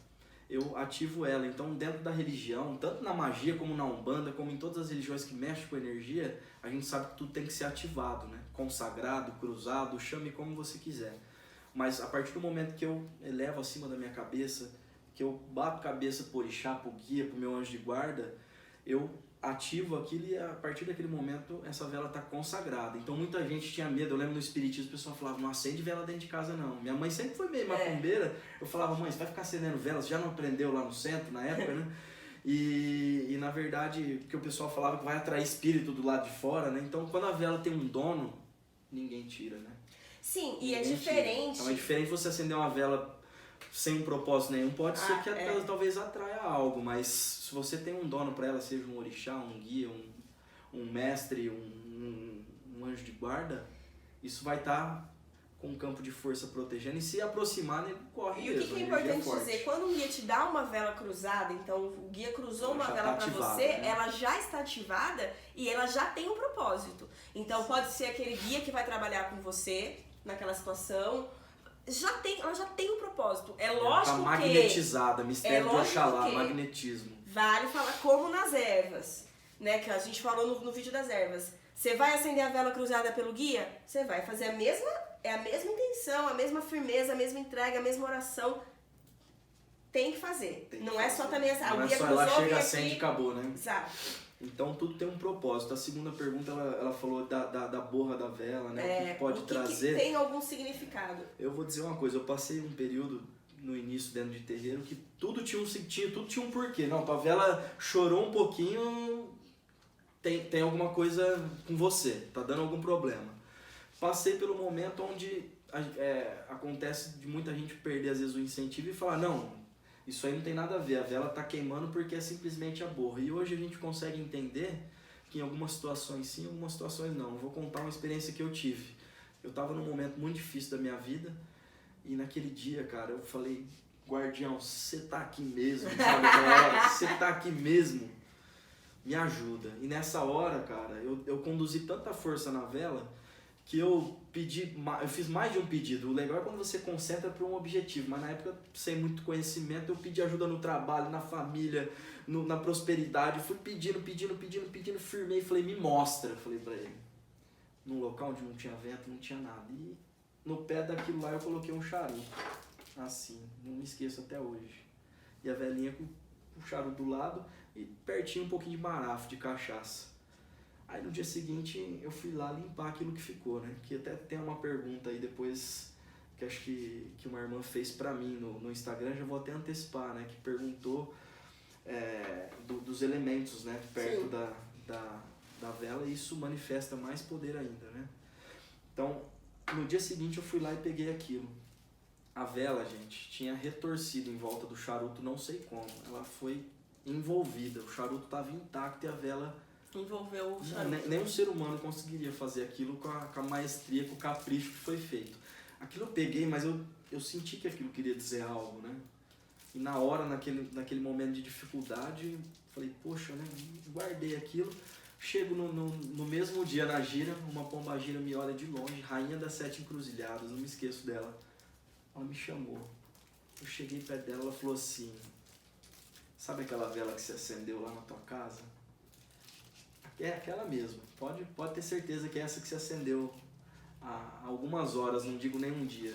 eu ativo ela. Então, dentro da religião, tanto na magia como na Umbanda, como em todas as religiões que mexem com energia, a gente sabe que tudo tem que ser ativado, né? Consagrado, cruzado, chame como você quiser. Mas a partir do momento que eu elevo acima da minha cabeça, que eu bato cabeça por orixá, pro guia, pro meu anjo de guarda, eu ativo aquilo e a partir daquele momento essa vela está consagrada. Então muita gente tinha medo, eu lembro no espiritismo o pessoal falava, não acende vela dentro de casa não. Minha mãe sempre foi meio macumbeira, eu falava, mãe, você vai ficar acendendo velas, já não aprendeu lá no centro na época, né? E na verdade, porque o pessoal falava que vai atrair espírito do lado de fora, né? Então quando a vela tem um dono, ninguém tira, né? Sim, e é diferente. Então é diferente você acender uma vela sem um propósito nenhum, pode ser que ela talvez atraia algo, mas se você tem um dono para ela, seja um orixá, um guia, um mestre, um anjo de guarda, isso vai estar com um campo de força protegendo, e se aproximar, ele corre E o mesmo. que é a energia importante forte. dizer? Quando um guia te dá uma vela cruzada, então o guia cruzou Ela uma já vela tá pra ativada, você, né? ela já está ativada e ela já tem um propósito. Então pode ser aquele guia que vai trabalhar com você naquela situação, ela já tem um propósito. É Ela lógico tá que magnetizada, mistério de lógico Oxalá, que- magnetismo. vale falar como nas ervas, né? Que a gente falou no vídeo das ervas. Você vai acender a vela cruzada pelo guia? Você vai fazer a mesma intenção, a mesma firmeza, a mesma entrega, a mesma oração. Tem que fazer. Tem que não é só fazer. também essa. Não O é guia só cruzou, ela chega, vem acende e aqui. acabou, né? Exato. Então tudo tem um propósito. A segunda pergunta, ela falou da borra da vela, né? O que pode o que trazer. tem algum significado. Eu vou dizer uma coisa, eu passei um período no início dentro de terreiro que tudo tinha tudo tinha um porquê. Não, a vela chorou um pouquinho, tem alguma coisa com você, tá dando algum problema. Passei pelo momento onde acontece de muita gente perder às vezes o incentivo e falar, não, isso aí não tem nada a ver, a vela tá queimando porque é simplesmente a borra. E hoje a gente consegue entender que em algumas situações sim, em algumas situações não. Eu vou contar uma experiência que eu tive. Eu tava num momento muito difícil da minha vida e naquele dia, cara, eu falei, guardião, você tá aqui mesmo, sabe aquela hora? Você tá aqui mesmo, me ajuda. E nessa hora, cara, eu conduzi tanta força na vela que eu fiz mais de um pedido. O legal é quando você concentra para um objetivo, mas na época, sem muito conhecimento, eu pedi ajuda no trabalho, na família, na prosperidade. Eu fui pedindo, firmei e falei, me mostra, falei pra ele. Num local onde não tinha vento, não tinha nada. E no pé daquilo lá eu coloquei um charuto, assim, não me esqueço até hoje. E a velhinha com o charuto do lado e pertinho um pouquinho de barafu, de cachaça. Aí no dia seguinte eu fui lá limpar aquilo que ficou, né? Que até tem uma pergunta aí depois que acho que uma irmã fez pra mim no Instagram, já vou até antecipar, né? Que perguntou dos elementos, né? Perto da vela, e isso manifesta mais poder ainda, né? Então, no dia seguinte eu fui lá e peguei aquilo. A vela, gente, tinha retorcido em volta do charuto, não sei como. Ela foi envolvida, o charuto estava intacto e a vela... Envolveu o charuto. Nem um ser humano conseguiria fazer aquilo com a maestria, com o capricho que foi feito. Aquilo eu peguei, mas eu senti que aquilo queria dizer algo, né? E na hora, naquele momento de dificuldade, falei, poxa, né? Guardei aquilo. Chego no mesmo dia na gira, uma pombagira me olha de longe, rainha das 7 encruzilhadas, não me esqueço dela. Ela me chamou. Eu cheguei perto dela, ela falou assim, sabe aquela vela que se acendeu lá na tua casa? É aquela mesmo, pode ter certeza que é essa que se acendeu há algumas horas, não digo nem um dia.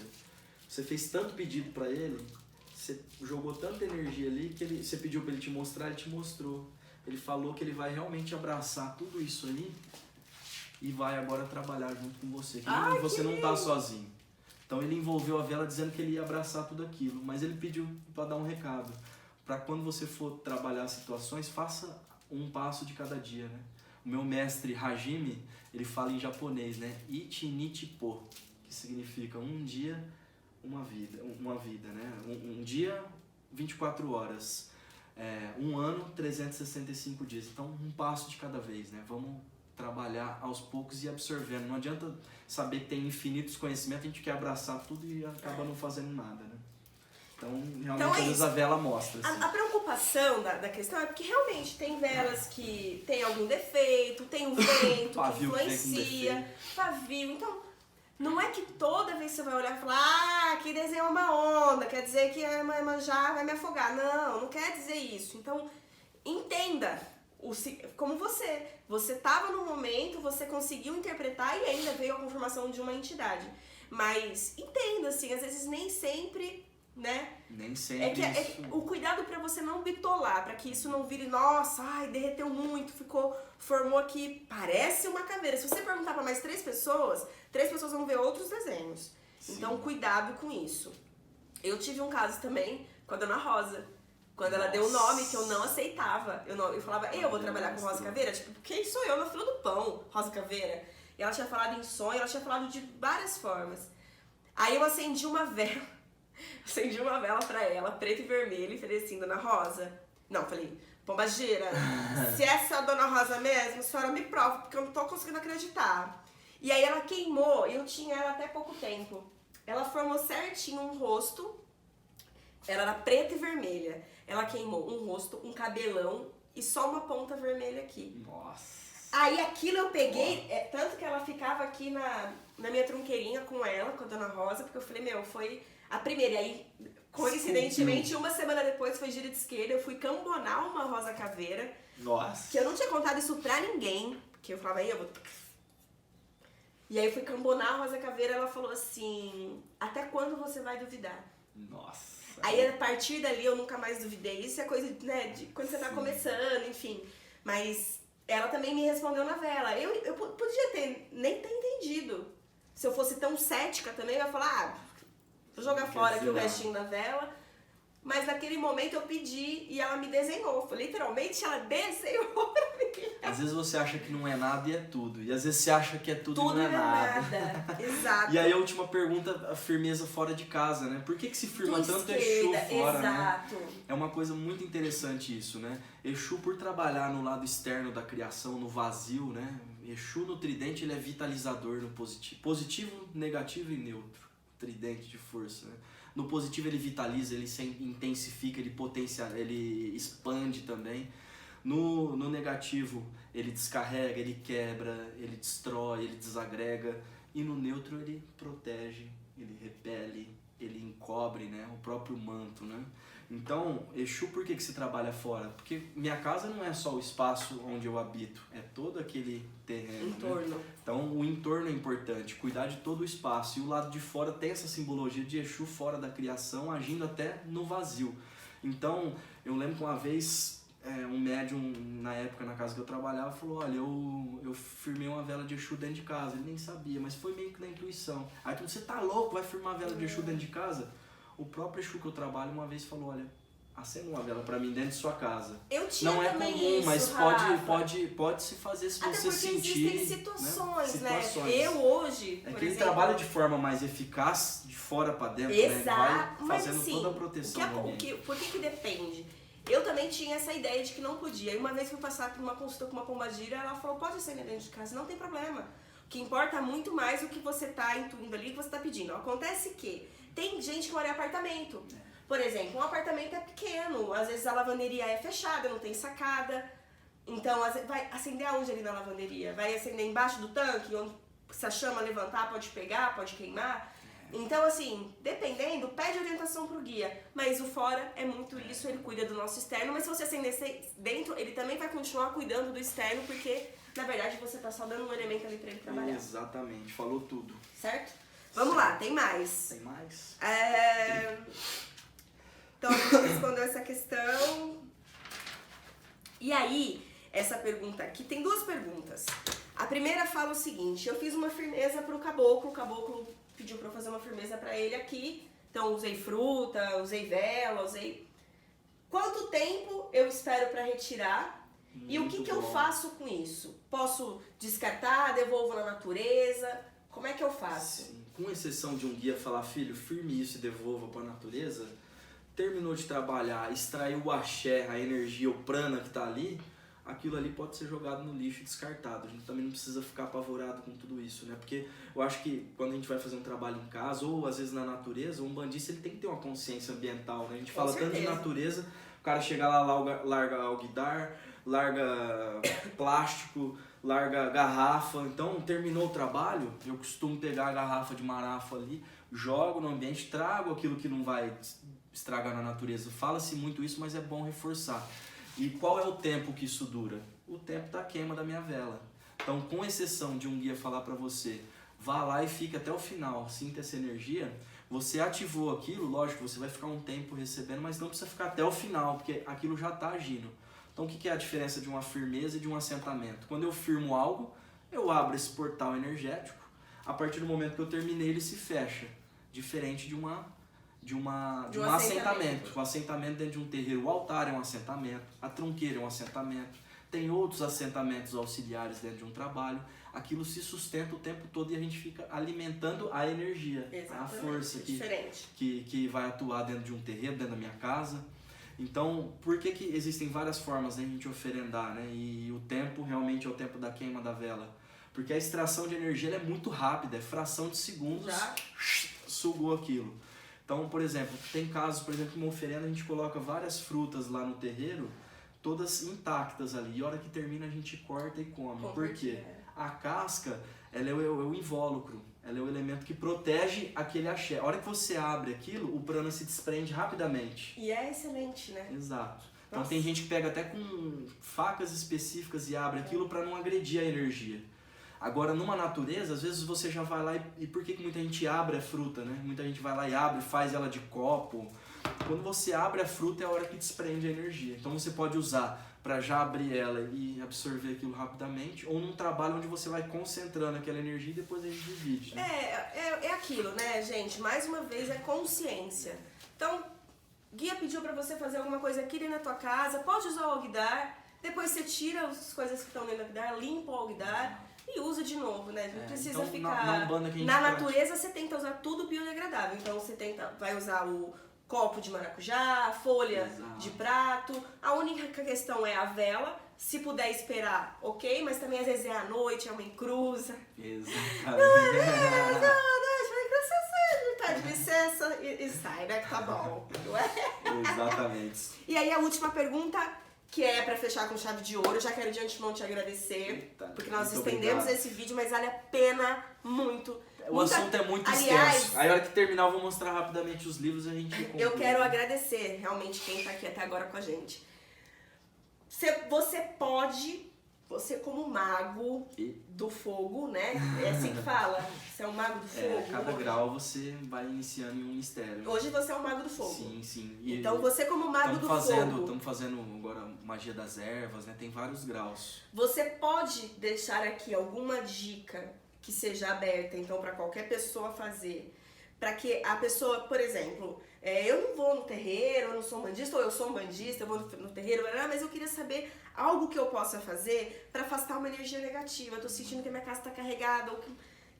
Você fez tanto pedido pra ele, você jogou tanta energia ali que você pediu pra ele te mostrar, ele te mostrou. Ele falou que ele vai realmente abraçar tudo isso aí e vai agora trabalhar junto com você. Que você não tá sozinho. Então ele envolveu a vela dizendo que ele ia abraçar tudo aquilo, mas ele pediu para dar um recado. Para quando você for trabalhar situações, faça um passo de cada dia, né? O meu mestre Hajime, ele fala em japonês, né? Ichi nichi po, que significa um dia, uma vida, né? Um dia, 24 horas. Um ano, 365 dias. Então, um passo de cada vez, né? Vamos trabalhar aos poucos e absorvendo. Não adianta saber que tem infinitos conhecimentos, a gente quer abraçar tudo e acaba não fazendo nada, né? Então, realmente, às vezes a vela mostra. Assim. A preocupação da questão é porque realmente tem velas que tem algum defeito, tem um vento que influencia, pavio. Então, não é que toda vez que você vai olhar e falar, aqui desenhou uma onda, quer dizer que a Iemanjá vai me afogar. Não quer dizer isso. Então, entenda, como você estava no momento, você conseguiu interpretar e ainda veio a confirmação de uma entidade. Mas entenda, assim, às vezes nem sempre, né? Nem sempre o cuidado para você não bitolar, para que isso não vire, nossa, derreteu muito, formou aqui, parece uma caveira. Se você perguntar para mais 3 pessoas vão ver outros desenhos. Sim. Então, cuidado com isso. Eu tive um caso também com a Dona Rosa. Quando ela deu o nome que eu não aceitava. Eu falava, eu vou trabalhar com Rosa Caveira? Tipo, quem sou eu na fila do pão, Rosa Caveira? E ela tinha falado em sonho, ela tinha falado de várias formas. Aí eu acendi uma vela. Acendi uma vela pra ela, preta e vermelha, e falei assim, Dona Rosa. Não, falei, Pombagira, se essa é a Dona Rosa mesmo, a senhora me prova, porque eu não tô conseguindo acreditar. E aí ela queimou, eu tinha ela até pouco tempo. Ela formou certinho um rosto, ela era preta e vermelha. Ela queimou um rosto, um cabelão e só uma ponta vermelha aqui. Nossa. Aí aquilo eu peguei, tanto que ela ficava aqui na minha trunqueirinha com ela, com a Dona Rosa, porque eu falei, meu, foi a primeira. E aí, coincidentemente, uma semana depois foi gira de esquerda, eu fui cambonar uma rosa caveira. Nossa. Que eu não tinha contado isso pra ninguém, porque eu falava, aí eu vou... E aí eu fui cambonar a rosa caveira, ela falou assim, até quando você vai duvidar? Nossa. Aí a partir dali eu nunca mais duvidei. Isso é coisa, né, de quando você tá começando, enfim. Mas ela também me respondeu na vela. Eu podia nem ter entendido. Se eu fosse tão cética também, eu ia falar, vou jogar fora aqui o restinho da vela. Mas naquele momento eu pedi e ela me desenhou. Literalmente ela desenhou pra mim. Às vezes você acha que não é nada e é tudo. E às vezes você acha que é tudo, Tudo e não é nada. Exato. E aí a última pergunta, a firmeza fora de casa, né? Por que se firma tanto Exu fora, exato. né? É uma coisa muito interessante isso, né? Exu, por trabalhar no lado externo da criação, no vazio, né? Exu no tridente, ele é vitalizador no positivo. Positivo, negativo e neutro. Tridente de força, né? No positivo ele vitaliza, ele se intensifica, ele potencia, ele expande também. No negativo ele descarrega, ele quebra, ele destrói, ele desagrega. E no neutro ele protege, ele repele, ele encobre, né? O próprio manto, né? Então, Exu, por que se trabalha fora? Porque minha casa não é só o espaço onde eu habito, é todo aquele terreno. Entorno. Né? Então, o entorno é importante, cuidar de todo o espaço. E o lado de fora tem essa simbologia de Exu fora da criação, agindo até no vazio. Então, eu lembro que uma vez um médium, na época, na casa que eu trabalhava, falou, olha, eu firmei uma vela de Exu dentro de casa. Ele nem sabia, mas foi meio que na intuição. Aí tu, você tá louco, vai firmar a vela de Exu dentro de casa? O próprio Exu que eu trabalho uma vez falou, olha, acenda uma vela pra mim dentro de sua casa. Eu tinha não é também comum, isso, mas Rafa. pode se fazer se Até você porque sentir. existem situações, né? Situações. Eu hoje, É por que ele exemplo, trabalha de forma mais eficaz, de fora pra dentro, né? Ele exato, vai mas fazendo assim, toda a proteção do ambiente. por que depende? Eu também tinha essa ideia de que não podia. E uma vez fui passar por uma consulta com uma pombagira, ela falou, pode acender dentro de casa, não tem problema. O que importa muito mais o que você tá intuindo ali, o que você tá pedindo. Acontece que tem gente que mora em apartamento. Por exemplo, um apartamento é pequeno, às vezes a lavanderia é fechada, não tem sacada. Então, vai acender aonde ali na lavanderia? Vai acender embaixo do tanque, onde se a chama levantar pode pegar, pode queimar? Então, assim, dependendo, pede orientação pro guia. Mas o fora é muito isso, ele cuida do nosso externo. Mas se você acender dentro, ele também vai continuar cuidando do externo, porque, na verdade, você tá só dando um elemento ali pra ele trabalhar. Exatamente, falou tudo. Certo? Vamos lá, tem mais. Tem mais? Então, a gente respondeu essa questão. E aí, essa pergunta aqui, tem duas perguntas. A primeira fala o seguinte, eu fiz uma firmeza pro caboclo, o caboclo pediu pra eu fazer uma firmeza pra ele aqui, então usei fruta, usei vela, usei... Quanto tempo eu espero pra retirar? E o que eu faço com isso? Posso descartar, devolvo na natureza? Como é que eu faço? Sim. Com exceção de um guia falar, filho, firme isso e devolva pra natureza, terminou de trabalhar, extraiu o axé, a energia, o prana que tá ali, aquilo ali pode ser jogado no lixo e descartado. A gente também não precisa ficar apavorado com tudo isso, né? Porque eu acho que quando a gente vai fazer um trabalho em casa, ou às vezes na natureza, um bandista ele tem que ter uma consciência ambiental, né? A gente fala tanto de natureza, o cara chega lá, larga alguidar, larga plástico, larga garrafa. Então, terminou o trabalho, eu costumo pegar a garrafa de marafa ali, jogo no ambiente, trago aquilo que não vai estragar na natureza. Fala-se muito isso, mas é bom reforçar. E qual é o tempo que isso dura? O tempo da queima da minha vela. Então, com exceção de um guia falar para você, vá lá e fique até o final, sinta essa energia, você ativou aquilo, lógico, você vai ficar um tempo recebendo, mas não precisa ficar até o final, porque aquilo já está agindo. Então, o que é a diferença de uma firmeza e de um assentamento? Quando eu firmo algo, eu abro esse portal energético, a partir do momento que eu terminei, ele se fecha, diferente de um assentamento. O assentamento dentro de um terreiro, o altar é um assentamento, a trunqueira é um assentamento, tem outros assentamentos auxiliares dentro de um trabalho, aquilo se sustenta o tempo todo e a gente fica alimentando a energia, a força que vai atuar dentro de um terreiro, dentro da minha casa. Então, por que existem várias formas de a gente oferendar, né? E o tempo realmente é o tempo da queima da vela. Porque a extração de energia ela é muito rápida, é fração de segundos, Já. sugou aquilo. Então, por exemplo, tem casos, por exemplo, que uma oferenda a gente coloca várias frutas lá no terreiro, todas intactas ali. E a hora que termina a gente corta e come. Por quê? A casca, ela é o invólucro. Ela é o elemento que protege aquele axé. A hora que você abre aquilo, o prana se desprende rapidamente. E é excelente, né? Exato. Então Nossa. tem gente que pega até com facas específicas e abre aquilo para não agredir a energia. Agora, numa natureza, às vezes você já vai lá e por que muita gente abre a fruta, né? Muita gente vai lá e abre, faz ela de copo. Quando você abre a fruta é a hora que desprende a energia. Então você pode usar para já abrir ela e absorver aquilo rapidamente, ou num trabalho onde você vai concentrando aquela energia e depois a gente divide. Né? É aquilo, né, gente? Mais uma vez, é consciência. Então, Guia pediu para você fazer alguma coisa aqui dentro da tua casa, pode usar o alguidar, depois você tira as coisas que estão dentro do alguidar, limpa o alguidar e usa de novo, né? Não precisa então, ficar... Na natureza você tenta usar tudo biodegradável, então você vai usar o copo de maracujá, folha de prato. A única questão é a vela. Se puder esperar, ok, mas também às vezes é à noite, é uma encruza. Exatamente. Tá de licença e sai, né? Que tá bom. Não é? Exatamente. E aí a última pergunta, que é pra fechar com chave de ouro, já quero de antemão te agradecer, porque nós estendemos esse vídeo, mas vale a pena muito. O assunto é muito extenso. Aí, a hora que terminar, eu vou mostrar rapidamente os livros e a gente conclui. Eu quero agradecer realmente quem tá aqui até agora com a gente. Você como mago do fogo, né? É assim que fala. Você é um mago do fogo. Cada grau você vai iniciando em um mistério. Hoje você é um mago do fogo. Sim, sim. Então você como mago do fogo. Estamos fazendo agora magia das ervas, né? Tem vários graus. Você pode deixar aqui alguma dica que seja aberta, então, para qualquer pessoa fazer. Para que a pessoa, por exemplo, eu não vou no terreiro, eu não sou umbandista, ou eu sou umbandista, eu vou no terreiro, mas eu queria saber algo que eu possa fazer para afastar uma energia negativa. Eu tô sentindo que a minha casa tá carregada. O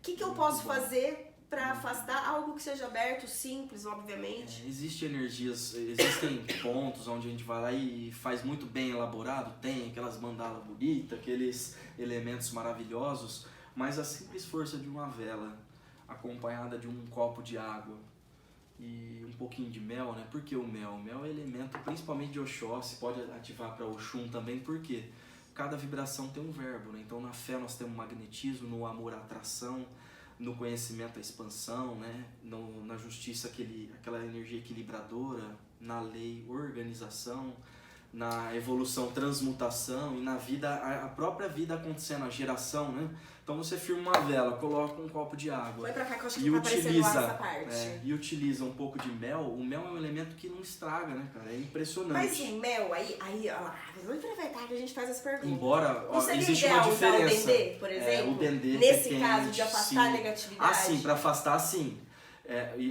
que eu posso fazer para afastar algo que seja aberto, simples, obviamente? Existem pontos onde a gente vai lá e faz muito bem elaborado, tem aquelas mandalas bonitas, aqueles elementos maravilhosos, mas a simples força de uma vela, acompanhada de um copo de água e um pouquinho de mel, né? Por que o mel? O mel é elemento principalmente de Oxóssi, pode ativar para Oxum também, porque cada vibração tem um verbo, né? Então na fé nós temos magnetismo, no amor a atração, no conhecimento a expansão, né? Na justiça aquela energia equilibradora, na lei organização, na evolução transmutação e na vida, a própria vida acontecendo, a geração, né? Então você firma uma vela, coloca um copo de água. Foi pra cá que eu acho que não tá aparecendo lá essa parte. E utiliza um pouco de mel. O mel é um elemento que não estraga, né, cara? É impressionante. Mas o mel, aí, ó lá, vamos aproveitar que a gente faz as perguntas. Embora existe uma diferença. Usar o dendê, por exemplo? O dendê nesse caso de afastar a negatividade. Ah, sim, pra afastar, sim.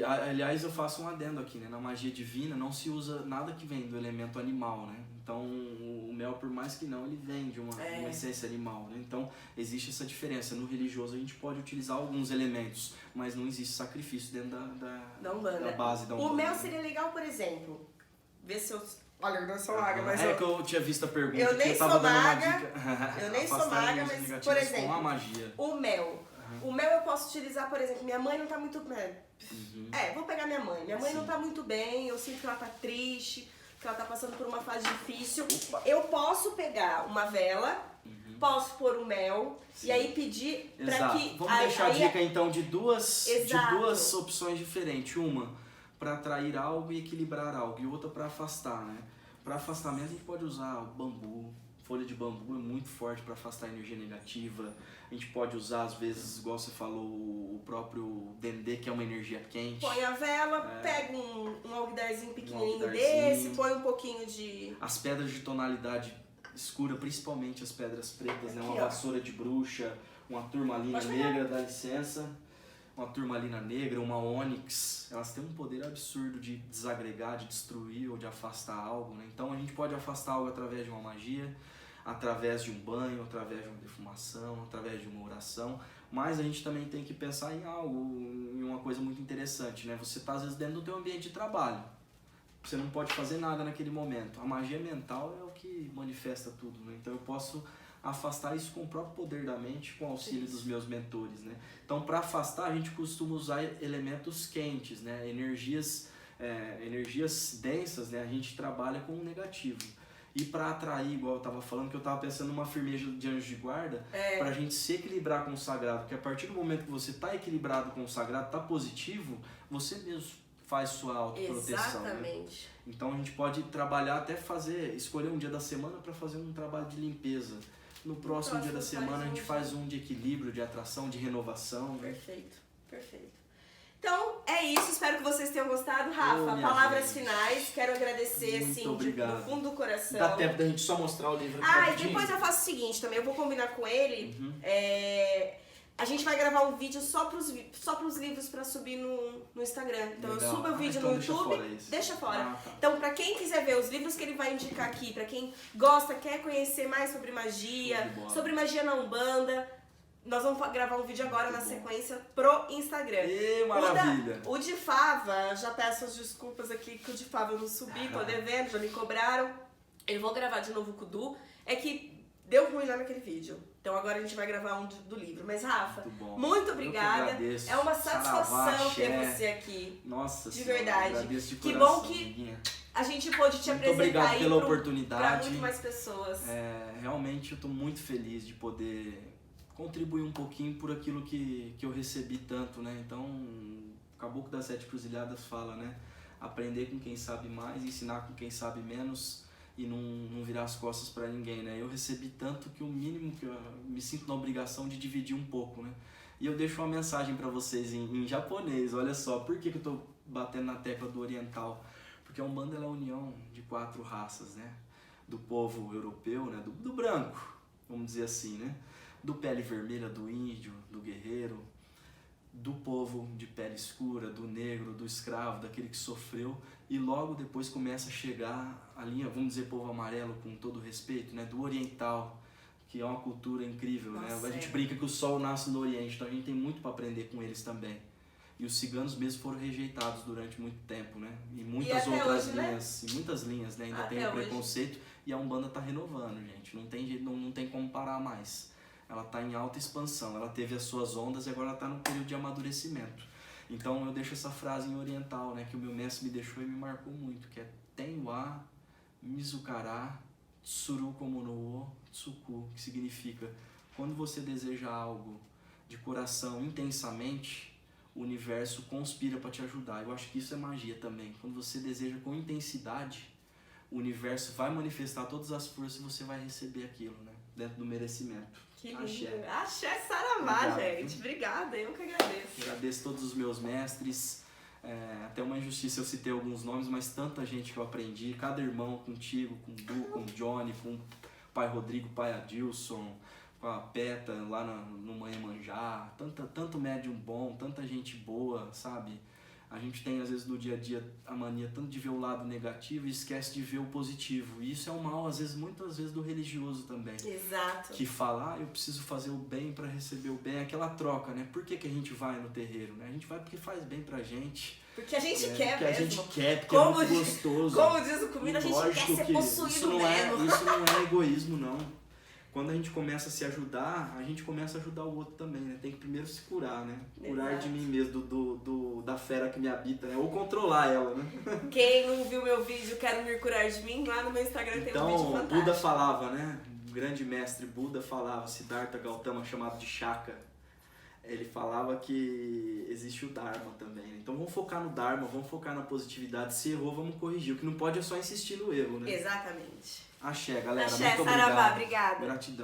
Aliás, eu faço um adendo aqui, né? Na magia divina não se usa nada que vem do elemento animal, né? Então, o mel, por mais que não, ele vem de uma essência animal, né? Então, existe essa diferença. No religioso, a gente pode utilizar alguns elementos, mas não existe sacrifício dentro da base da Umbanda. O mel seria legal, por exemplo, ver se eu... Olha, eu não sou maga, mas que eu tinha visto a pergunta. Eu nem sou maga, eu nem sou maga, mas, por exemplo, com a magia. O mel. O mel eu posso utilizar, por exemplo, minha mãe não tá muito bem. Vou pegar minha mãe. Minha mãe não tá muito bem, eu sinto que ela tá triste, que ela tá passando por uma fase difícil. Eu posso pegar uma vela, posso pôr o mel e aí pedir pra que... Vamos deixar a dica então de duas opções diferentes. Uma para atrair algo e equilibrar algo, e outra para afastar, né? Para afastamento a gente pode usar o bambu. Folha de bambu é muito forte para afastar a energia negativa. A gente pode usar, às vezes, igual você falou, o próprio dendê, que é uma energia quente. Põe a vela, pega um alguidarzinho pequenininho desse, põe um pouquinho de... As pedras de tonalidade escura, principalmente as pedras pretas, né? Uma vassoura de bruxa, uma turmalina negra, dá licença. Uma turmalina negra, uma ônix, elas têm um poder absurdo de desagregar, de destruir ou de afastar algo, né? Então a gente pode afastar algo através de uma magia, através de um banho, através de uma defumação, através de uma oração, mas a gente também tem que pensar em algo, em uma coisa muito interessante, né? Você está às vezes dentro do teu ambiente de trabalho, você não pode fazer nada naquele momento. A magia mental é o que manifesta tudo, né? Então eu posso afastar isso com o próprio poder da mente, com o auxílio dos meus mentores, né? Então, para afastar, a gente costuma usar elementos quentes, né? Energias densas, né? A gente trabalha com o negativo. E para atrair, igual eu estava falando, que eu estava pensando numa firmeza de anjo de guarda, para a gente se equilibrar com o sagrado. Porque a partir do momento que você está equilibrado com o sagrado, está positivo, você mesmo faz sua autoproteção. Exatamente. Né? Então a gente pode trabalhar até escolher um dia da semana para fazer um trabalho de limpeza. No próximo dia da semana a gente faz um de equilíbrio, de atração, de renovação. Perfeito, perfeito. Então, é isso. Espero que vocês tenham gostado. Rafa, minha palavras gente. finais. Quero agradecer, Muito assim, obrigado. do fundo do coração. Dá tempo da gente só mostrar o livro aqui Ah, e rapidinho? depois eu faço o seguinte também. Eu vou combinar com ele. A gente vai gravar um vídeo só pros livros pra subir no Instagram. Então Legal. eu subo o vídeo Então no deixa YouTube, fora esse. deixa fora. Ah, tá. Então pra quem quiser ver os livros que ele vai indicar aqui, pra quem gosta, quer conhecer mais sobre Show magia, de bola. sobre magia na Umbanda, nós vamos gravar um vídeo agora na sequência pro Instagram. Ê, maravilha! O de Fava, já peço as desculpas aqui que o de Fava eu não subi, tô devendo, já me cobraram. Eu vou gravar de novo com o Du. É que deu ruim lá naquele vídeo. Então agora a gente vai gravar um do livro. Mas Rafa, muito obrigada. agradeço. É uma satisfação Saravá, ter axé. você aqui. Nossa De Senhora, verdade. agradeço de Que coração, bom que amiguinha. a gente pôde te Muito apresentar obrigado aí pela pra oportunidade. muito mais pessoas. Realmente eu estou muito feliz de poder contribuir um pouquinho por aquilo que eu recebi tanto, né? Então, o Caboclo das Sete Cruzilhadas fala, né? Aprender com quem sabe mais, ensinar com quem sabe menos e não virar as costas para ninguém, né? Eu recebi tanto que o mínimo que eu me sinto na obrigação de dividir um pouco, né? E eu deixo uma mensagem para vocês em japonês, olha só, por que eu tô batendo na tecla do oriental? Porque a Umbanda é a união de 4 raças, né? Do povo europeu, né? Do branco, vamos dizer assim, né? Do pele vermelha, do índio, do guerreiro, do povo de pele escura, do negro, do escravo, daquele que sofreu, e logo depois começa a chegar a linha, vamos dizer, povo amarelo, com todo respeito, né? Do oriental, que é uma cultura incrível, né? A gente brinca que o sol nasce no Oriente, então a gente tem muito para aprender com eles também. E os ciganos mesmo foram rejeitados durante muito tempo, né? E muitas outras hoje, linhas, e muitas linhas, né? Ainda Até tem o hoje. preconceito, e a Umbanda tá renovando, gente. Não tem jeito, não tem como parar mais. Ela está em alta expansão, ela teve as suas ondas e agora ela está no período de amadurecimento. Então eu deixo essa frase em oriental, né, que o meu mestre me deixou e me marcou muito, que é Tenwa Mizukara Tsuru Komo no o Tsuku, que significa quando você deseja algo de coração intensamente, o universo conspira para te ajudar. Eu acho que isso é magia também. Quando você deseja com intensidade, o universo vai manifestar todas as forças e você vai receber aquilo, né, dentro do merecimento. Que lindo. Axé. Axé Saravá, Obrigado. gente. Obrigada, eu que agradeço. Agradeço todos os meus mestres, até uma injustiça eu citei alguns nomes, mas tanta gente que eu aprendi, cada irmão contigo, com o Du, com o Johnny, com o pai Rodrigo, pai Adilson, com a Peta lá no Manhã-Manjá, tanto médium bom, tanta gente boa, sabe? A gente tem, às vezes, no dia a dia, a mania tanto de ver o lado negativo e esquece de ver o positivo. E isso é um mal, às vezes, muitas vezes, do religioso também. Exato. Que fala, eu preciso fazer o bem para receber o bem, aquela troca, né? Por que a gente vai no terreiro, né? A gente vai porque faz bem pra gente. Porque a gente quer porque mesmo. a gente quer, porque Como é muito gostoso. Como diz o comida, a gente Lógico quer ser que possuído isso não mesmo. isso não é egoísmo, não. Quando a gente começa a se ajudar, a gente começa a ajudar o outro também, né? Tem que primeiro se curar, né? Curar Exato. de mim mesmo, da fera que me habita, né? Ou controlar ela, né? Quem não viu meu vídeo, quero me curar de mim, lá no meu Instagram tem um vídeo Então, fantástico. Buda falava, né? O grande mestre Buda falava, Siddhartha Gautama, chamado de Shaka. Ele falava que existe o Dharma também, né? Então vamos focar no Dharma, vamos focar na positividade. Se errou, vamos corrigir. O que não pode é só insistir no erro, né? Exatamente. Axé, galera. Axé, muito Saravá, obrigado. obrigada. Gratidão.